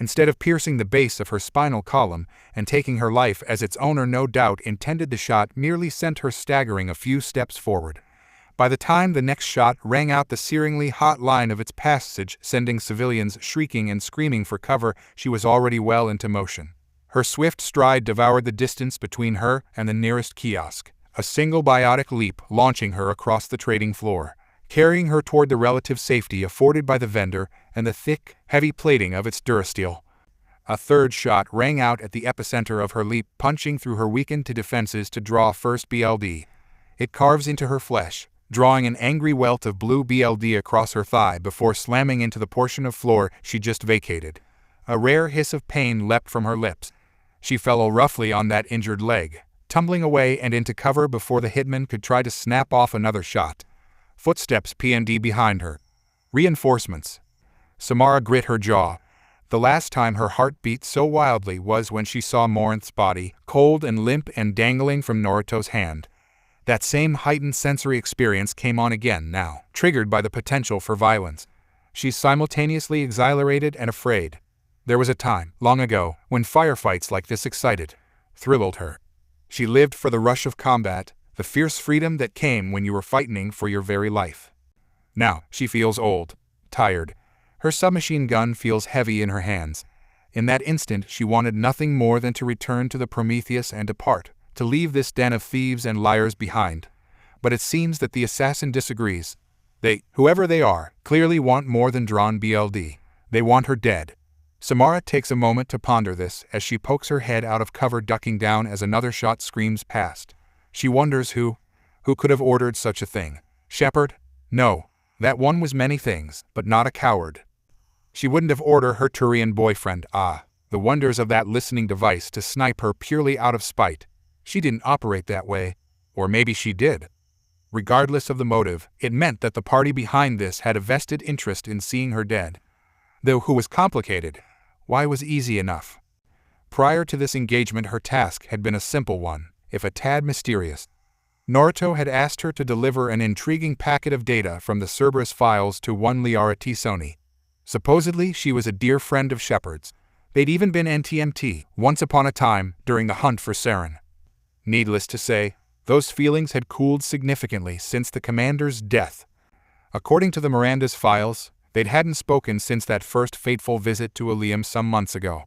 Instead of piercing the base of her spinal column and taking her life as its owner no doubt intended, the shot merely sent her staggering a few steps forward. By the time the next shot rang out the searingly hot line of its passage, sending civilians shrieking and screaming for cover, she was already well into motion. Her swift stride devoured the distance between her and the nearest kiosk, a single biotic leap launching her across the trading floor, carrying her toward the relative safety afforded by the vendor and the thick, heavy plating of its durasteel. A third shot rang out at the epicenter of her leap, punching through her weakened defenses to draw first BLD. It carves into her flesh, drawing an angry welt of blue BLD across her thigh before slamming into the portion of floor she just vacated. A rare hiss of pain leapt from her lips. She fell roughly on that injured leg, tumbling away and into cover before the hitman could try to snap off another shot. Footsteps P&D behind her. Reinforcements. Samara grit her jaw. The last time her heart beat so wildly was when she saw Morinth's body, cold and limp and dangling from Naruto's hand. That same heightened sensory experience came on again now, triggered by the potential for violence. She's simultaneously exhilarated and afraid. There was a time, long ago, when firefights like this excited, thrilled her. She lived for the rush of combat, the fierce freedom that came when you were fighting for your very life. Now, she feels old, tired. Her submachine gun feels heavy in her hands. In that instant, she wanted nothing more than to return to the Prometheus and depart, to leave this den of thieves and liars behind. But it seems that the assassin disagrees. They, whoever they are, clearly want more than drawn BLD. They want her dead. Samara takes a moment to ponder this as she pokes her head out of cover, ducking down as another shot screams past. She wonders who could have ordered such a thing. Shepard? No. That one was many things, but not a coward. She wouldn't have ordered her Turian boyfriend, the wonders of that listening device, to snipe her purely out of spite. She didn't operate that way. Or maybe she did. Regardless of the motive, it meant that the party behind this had a vested interest in seeing her dead. Though who was complicated, why was easy enough? Prior to this engagement, her task had been a simple one, if a tad mysterious. Naruto had asked her to deliver an intriguing packet of data from the Cerberus files to one Liara Tisoni. Supposedly, she was a dear friend of Shepard's. They'd even been NTMT, once upon a time, during the hunt for Saren. Needless to say, those feelings had cooled significantly since the commander's death. According to the Miranda's files, they hadn't spoken since that first fateful visit to Ilium some months ago.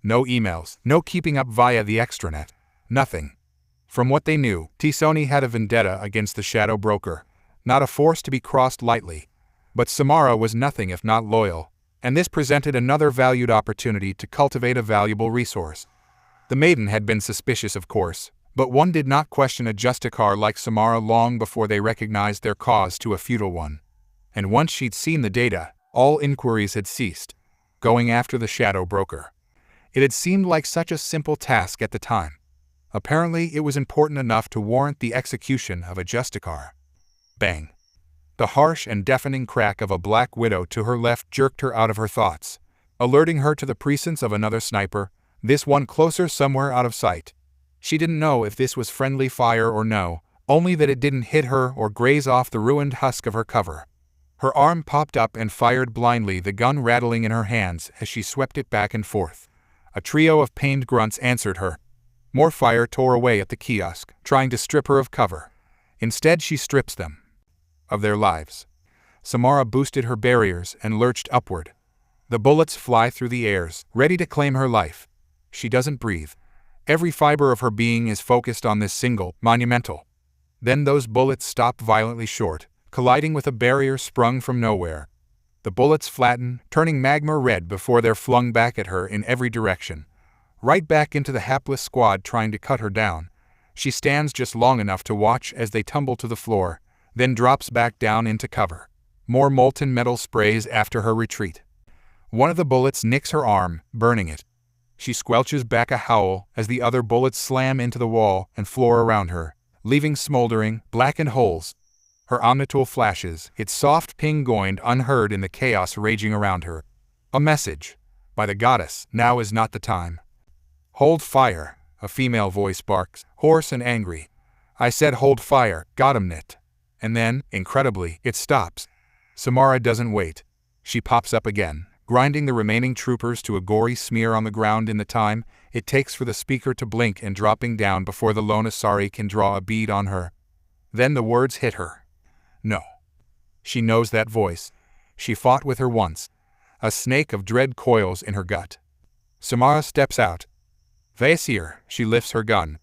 No emails, no keeping up via the extranet. Nothing. From what they knew, Tisoni had a vendetta against the Shadow Broker, not a force to be crossed lightly. But Samara was nothing if not loyal, and this presented another valued opportunity to cultivate a valuable resource. The maiden had been suspicious, of course, but one did not question a Justicar like Samara long before they recognized their cause to a futile one. And once she'd seen the data, all inquiries had ceased. Going after the Shadow Broker. It had seemed like such a simple task at the time. Apparently, it was important enough to warrant the execution of a Justicar. Bang. The harsh and deafening crack of a Black Widow to her left jerked her out of her thoughts, alerting her to the presence of another sniper, this one closer somewhere out of sight. She didn't know if this was friendly fire or no, only that it didn't hit her or graze off the ruined husk of her cover. Her arm popped up and fired blindly, the gun rattling in her hands as she swept it back and forth. A trio of pained grunts answered her. More fire tore away at the kiosk, trying to strip her of cover. Instead, she strips them of their lives. Samara boosted her barriers and lurched upward. The bullets fly through the airs, ready to claim her life. She doesn't breathe. Every fiber of her being is focused on this single, monumental. Then those bullets stop violently short, colliding with a barrier sprung from nowhere. The bullets flatten, turning magma red before they're flung back at her in every direction. Right back into the hapless squad trying to cut her down. She stands just long enough to watch as they tumble to the floor, then drops back down into cover. More molten metal sprays after her retreat. One of the bullets nicks her arm, burning it. She squelches back a howl as the other bullets slam into the wall and floor around her, leaving smoldering, blackened holes. Her omnitool flashes, its soft ping going unheard in the chaos raging around her. A message. By the goddess, now is not the time. Hold fire, a female voice barks, hoarse and angry. I said hold fire, got 'em nit. And then, incredibly, it stops. Samara doesn't wait. She pops up again, grinding the remaining troopers to a gory smear on the ground in the time it takes for the speaker to blink and dropping down before the lone Asari can draw a bead on her. Then the words hit her. No. She knows that voice. She fought with her once. A snake of dread coils in her gut. Samara steps out. Vasir, she lifts her gun.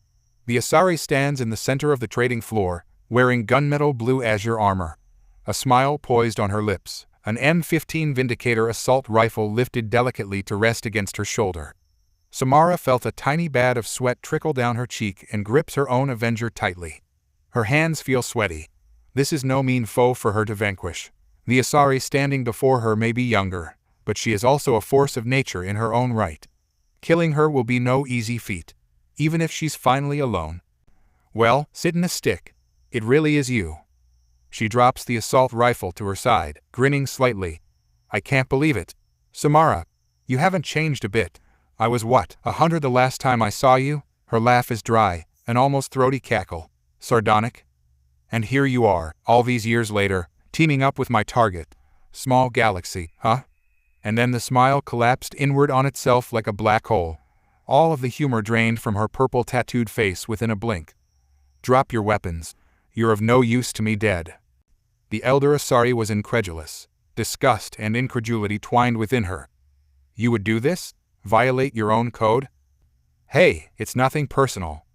The Asari stands in the center of the trading floor, wearing gunmetal blue azure armor. A smile poised on her lips, an M15 Vindicator assault rifle lifted delicately to rest against her shoulder. Samara felt a tiny bad of sweat trickle down her cheek and grips her own Avenger tightly. Her hands feel sweaty. This is no mean foe for her to vanquish. The Asari standing before her may be younger, but she is also a force of nature in her own right. Killing her will be no easy feat, even if she's finally alone. Well, sit in a stick. It really is you. She drops the assault rifle to her side, grinning slightly. I can't believe it. Samara, you haven't changed a bit. I was what, 100 the last time I saw you? Her laugh is dry, an almost throaty cackle. Sardonic? And here you are, all these years later, teaming up with my target. Small galaxy, huh? And then the smile collapsed inward on itself like a black hole. All of the humor drained from her purple-tattooed face within a blink. Drop your weapons. You're of no use to me dead. The elder Asari was incredulous. Disgust and incredulity twined within her. You would do this? Violate your own code? Hey, it's nothing personal.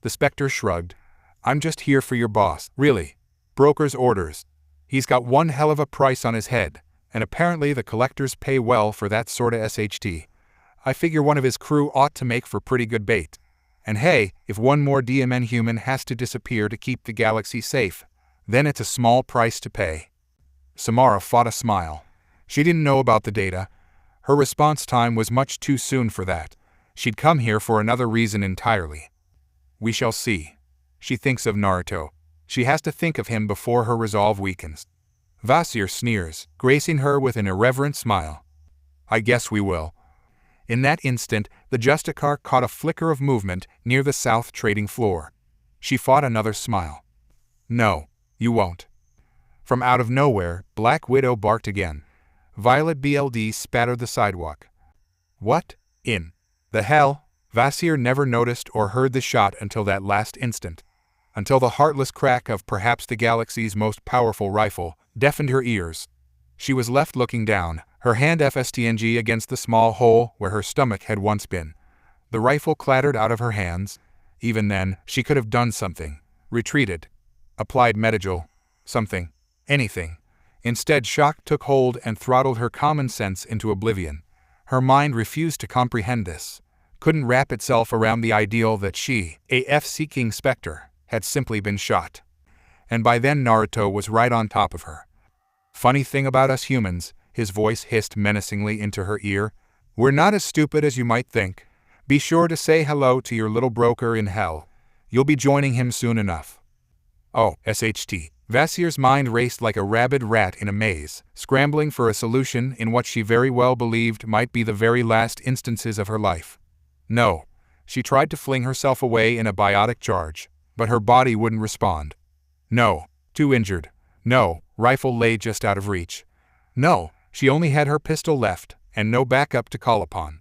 The spectre shrugged. I'm just here for your boss, really. Broker's orders. He's got one hell of a price on his head, and apparently the collectors pay well for that sorta SHT. I figure one of his crew ought to make for pretty good bait. And hey, if one more DMN human has to disappear to keep the galaxy safe, then it's a small price to pay. Samara fought a smile. She didn't know about the data. Her response time was much too soon for that. She'd come here for another reason entirely. We shall see. She thinks of Naruto. She has to think of him before her resolve weakens. Vasir sneers, gracing her with an irreverent smile. I guess we will. In that instant, the Justicar caught a flicker of movement near the south trading floor. She fought another smile. No, you won't. From out of nowhere, Black Widow barked again. Violet BLD spattered the sidewalk. What in the hell? Vasir never noticed or heard the shot until that last instant. Until the heartless crack of perhaps the galaxy's most powerful rifle deafened her ears. She was left looking down, her hand FSTNG against the small hole where her stomach had once been. The rifle clattered out of her hands. Even then, she could have done something. Retreated. Applied Medigel. Something. Anything. Instead, shock took hold and throttled her common sense into oblivion. Her mind refused to comprehend this. Couldn't wrap itself around the ideal that she, a F-seeking spectre, had simply been shot. And by then Naruto was right on top of her. Funny thing about us humans, his voice hissed menacingly into her ear, we're not as stupid as you might think. Be sure to say hello to your little broker in hell. You'll be joining him soon enough. Oh, SHT. Vasir's mind raced like a rabid rat in a maze, scrambling for a solution in what she very well believed might be the very last instances of her life. No. She tried to fling herself away in a biotic charge, but her body wouldn't respond. No. Too injured. No. Rifle lay just out of reach. No. She only had her pistol left, and no backup to call upon.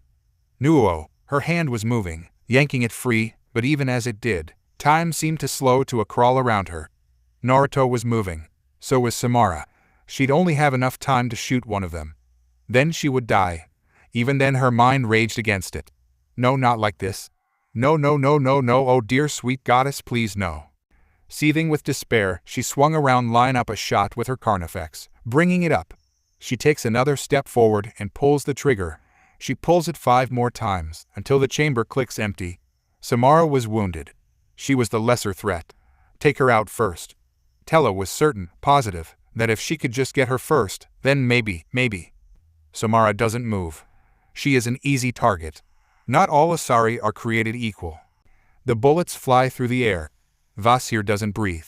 Nuo. Her hand was moving, yanking it free, but even as it did, time seemed to slow to a crawl around her. Naruto was moving. So was Samara. She'd only have enough time to shoot one of them. Then she would die. Even then her mind raged against it. No, not like this. No, no, no, no, no, oh dear sweet goddess, please no. Seething with despair, she swung around, line up a shot with her Carnifex, bringing it up. She takes another step forward and pulls the trigger. She pulls it 5 more times, until the chamber clicks empty. Samara was wounded. She was the lesser threat. Take her out first. Tella was certain, positive, that if she could just get her first, then maybe. Samara doesn't move. She is an easy target. Not all Asari are created equal. The bullets fly through the air. Vasir doesn't breathe.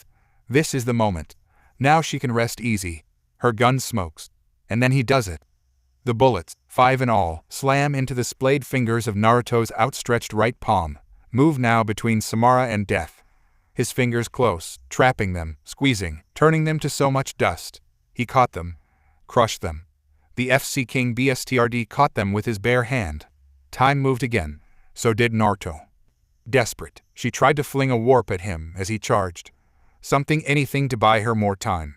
This is the moment. Now she can rest easy. Her gun smokes. And then he does it. The bullets, 5 in all, slam into the splayed fingers of Naruto's outstretched right palm, move now between Samara and death. His fingers close, trapping them, squeezing, turning them to so much dust. He caught them. Crushed them. The FC King BSTRD caught them with his bare hand. Time moved again. So did Naruto. Desperate, she tried to fling a warp at him as he charged. Anything to buy her more time.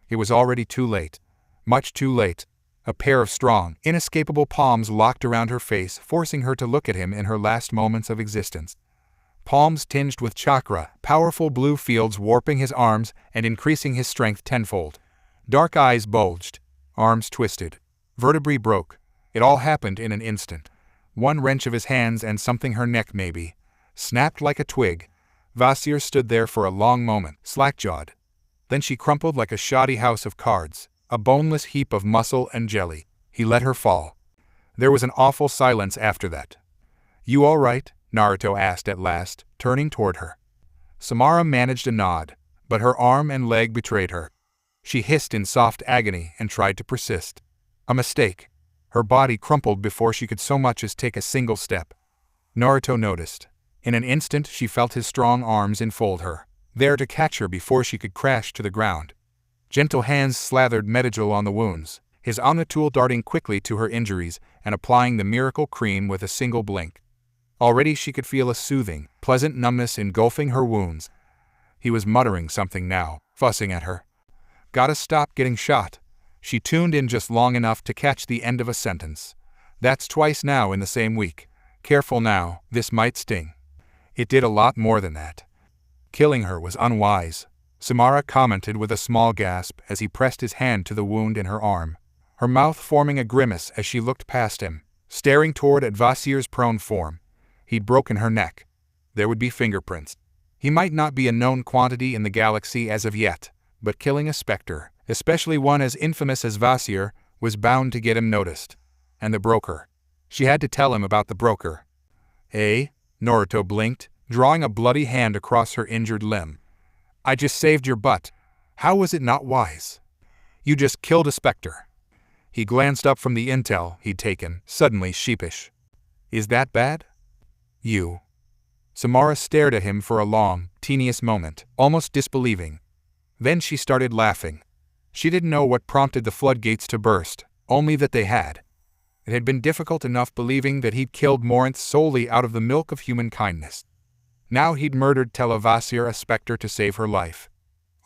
It was already too late. Much too late. A pair of strong, inescapable palms locked around her face, forcing her to look at him in her last moments of existence. Palms tinged with chakra, powerful blue fields warping his arms and increasing his strength tenfold. Dark eyes bulged. Arms twisted. Vertebrae broke. It all happened in an instant. One wrench of his hands and something her neck maybe snapped like a twig. Vasir stood there for a long moment, slack-jawed. Then she crumpled like a shoddy house of cards, a boneless heap of muscle and jelly. He let her fall. There was an awful silence after that. "You all right?" Naruto asked at last, turning toward her. Samara managed a nod, but her arm and leg betrayed her. She hissed in soft agony and tried to persist. A mistake. Her body crumpled before she could so much as take a single step. Naruto noticed. In an instant she felt his strong arms enfold her, there to catch her before she could crash to the ground. Gentle hands slathered Medigel on the wounds, his Omnitool darting quickly to her injuries and applying the miracle cream with a single blink. Already she could feel a soothing, pleasant numbness engulfing her wounds. He was muttering something now, fussing at her. "Gotta stop getting shot." She tuned in just long enough to catch the end of a sentence. "That's twice now in the same week. Careful now, this might sting." It did a lot more than that. Killing her was unwise, Samara commented with a small gasp as he pressed his hand to the wound in her arm, her mouth forming a grimace as she looked past him, staring toward at Vasir's prone form. He'd broken her neck. There would be fingerprints. He might not be a known quantity in the galaxy as of yet, but killing a spectre, especially one as infamous as Vasir, was bound to get him noticed. And the broker. She had to tell him about the broker. "Eh?" Naruto blinked, drawing a bloody hand across her injured limb. "I just saved your butt. How was it not wise? You just killed a spectre." He glanced up from the intel he'd taken, suddenly sheepish. "Is that bad?" "You." Samara stared at him for a long, tedious moment, almost disbelieving. Then she started laughing. She didn't know what prompted the floodgates to burst, only that they had. It had been difficult enough believing that he'd killed Morinth solely out of the milk of human kindness. Now he'd murdered Vasir, a spectre, to save her life.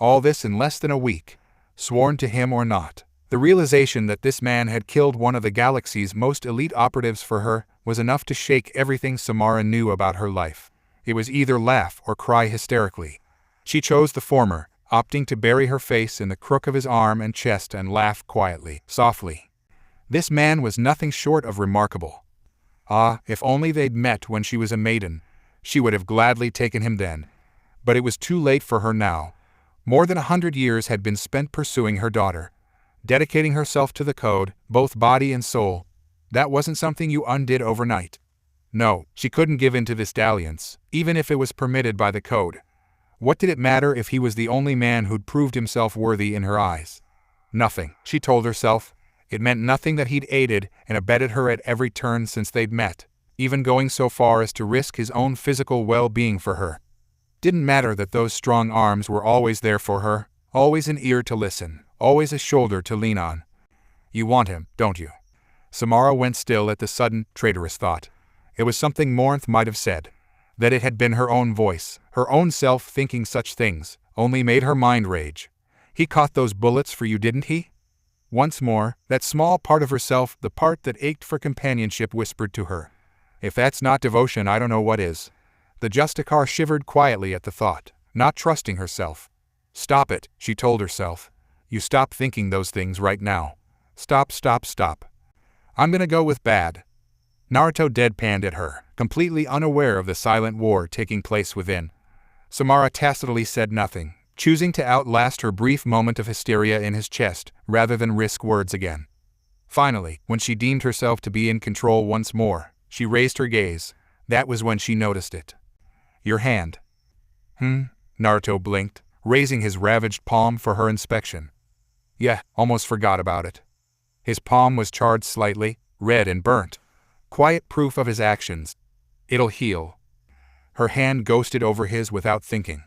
All this in less than a week, sworn to him or not. The realization that this man had killed one of the galaxy's most elite operatives for her was enough to shake everything Samara knew about her life. It was either laugh or cry hysterically. She chose the former, opting to bury her face in the crook of his arm and chest and laugh quietly, softly. This man was nothing short of remarkable. Ah, if only they'd met when she was a maiden. She would have gladly taken him then. But it was too late for her now. More than 100 years had been spent pursuing her daughter, dedicating herself to the code, both body and soul. That wasn't something you undid overnight. No, she couldn't give in to this dalliance, even if it was permitted by the code. What did it matter if he was the only man who'd proved himself worthy in her eyes? Nothing, she told herself. It meant nothing that he'd aided and abetted her at every turn since they'd met, even going so far as to risk his own physical well-being for her. Didn't matter that those strong arms were always there for her, always an ear to listen, always a shoulder to lean on. "You want him, don't you?" Samara went still at the sudden, traitorous thought. It was something Morinth might have said. That it had been her own voice, her own self thinking such things, only made her mind rage. "He caught those bullets for you, didn't he?" Once more, that small part of herself, the part that ached for companionship, whispered to her. If that's not devotion, I don't know what is. The Justicar shivered quietly at the thought, not trusting herself. "Stop it," she told herself. "You stop thinking those things right now. Stop. I'm gonna go with bad." Naruto deadpanned at her, completely unaware of the silent war taking place within. Samara tacitly said nothing, choosing to outlast her brief moment of hysteria in his chest rather than risk words again. Finally, when she deemed herself to be in control once more, she raised her gaze. That was when she noticed it. "Your hand." Naruto blinked, raising his ravaged palm for her inspection. "Yeah, almost forgot about it." His palm was charred slightly, red and burnt. Quiet proof of his actions. "It'll heal." Her hand ghosted over his without thinking.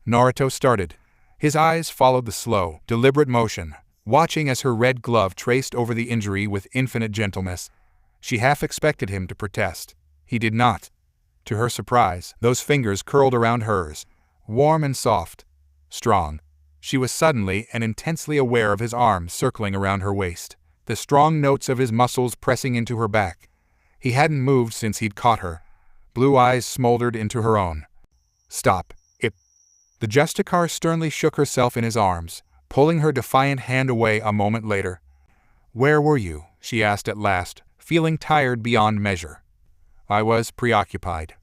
Naruto started. His eyes followed the slow, deliberate motion, watching as her red glove traced over the injury with infinite gentleness. She half expected him to protest. He did not. To her surprise, those fingers curled around hers, warm and soft, strong. She was suddenly and intensely aware of his arms circling around her waist, the strong notes of his muscles pressing into her back. He hadn't moved since he'd caught her. Blue eyes smoldered into her own. "Stop, it." The Justicar sternly shook herself in his arms, pulling her defiant hand away a moment later. "Where were you?" she asked at last, feeling tired beyond measure. "I was preoccupied."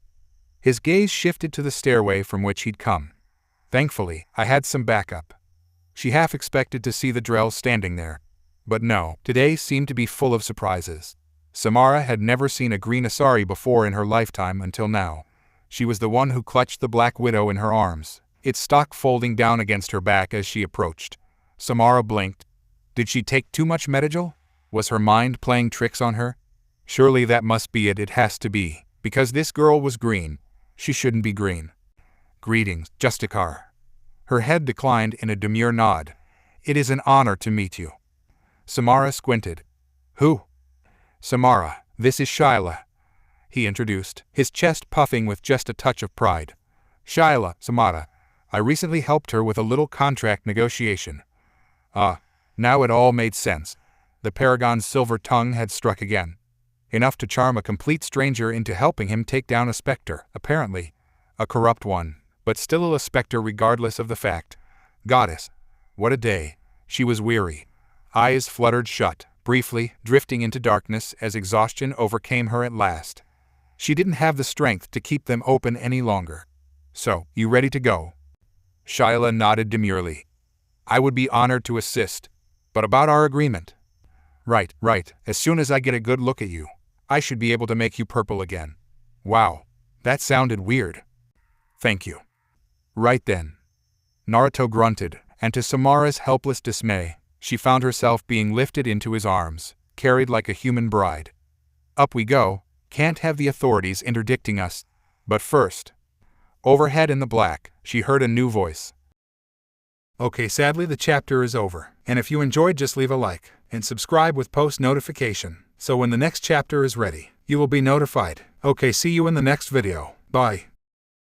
His gaze shifted to the stairway from which he'd come. "Thankfully, I had some backup." She half expected to see the Drell standing there. But no, today seemed to be full of surprises. Samara had never seen a green Asari before in her lifetime until now. She was the one who clutched the Black Widow in her arms, its stock folding down against her back as she approached. Samara blinked. Did she take too much Medigel? Was her mind playing tricks on her? Surely that must be it. It has to be, because this girl was green. She shouldn't be green. "Greetings, Justicar." Her head declined in a demure nod. "It is an honor to meet you." Samara squinted. "Who?" "Samara, this is Shyla," he introduced, his chest puffing with just a touch of pride. "Shyla, Samara. I recently helped her with a little contract negotiation." Ah, now it all made sense. The Paragon's silver tongue had struck again. Enough to charm a complete stranger into helping him take down a spectre, apparently. A corrupt one, but still a spectre regardless of the fact. Goddess. What a day. She was weary. Eyes fluttered shut, briefly, drifting into darkness as exhaustion overcame her at last. She didn't have the strength to keep them open any longer. "So, you ready to go?" Shyla nodded demurely. "I would be honored to assist. But about our agreement?" Right. As soon as I get a good look at you, I should be able to make you purple again." "Wow. That sounded weird." "Thank you." Right then. Naruto grunted, and to Samara's helpless dismay, she found herself being lifted into his arms, carried like a human bride. "Up we go. Can't have the authorities interdicting us. But first." Overhead in the black, she heard a new voice. Okay, sadly the chapter is over, and if you enjoyed, just leave a like and subscribe with post notification, so when the next chapter is ready, you will be notified. Okay, see you in the next video. Bye.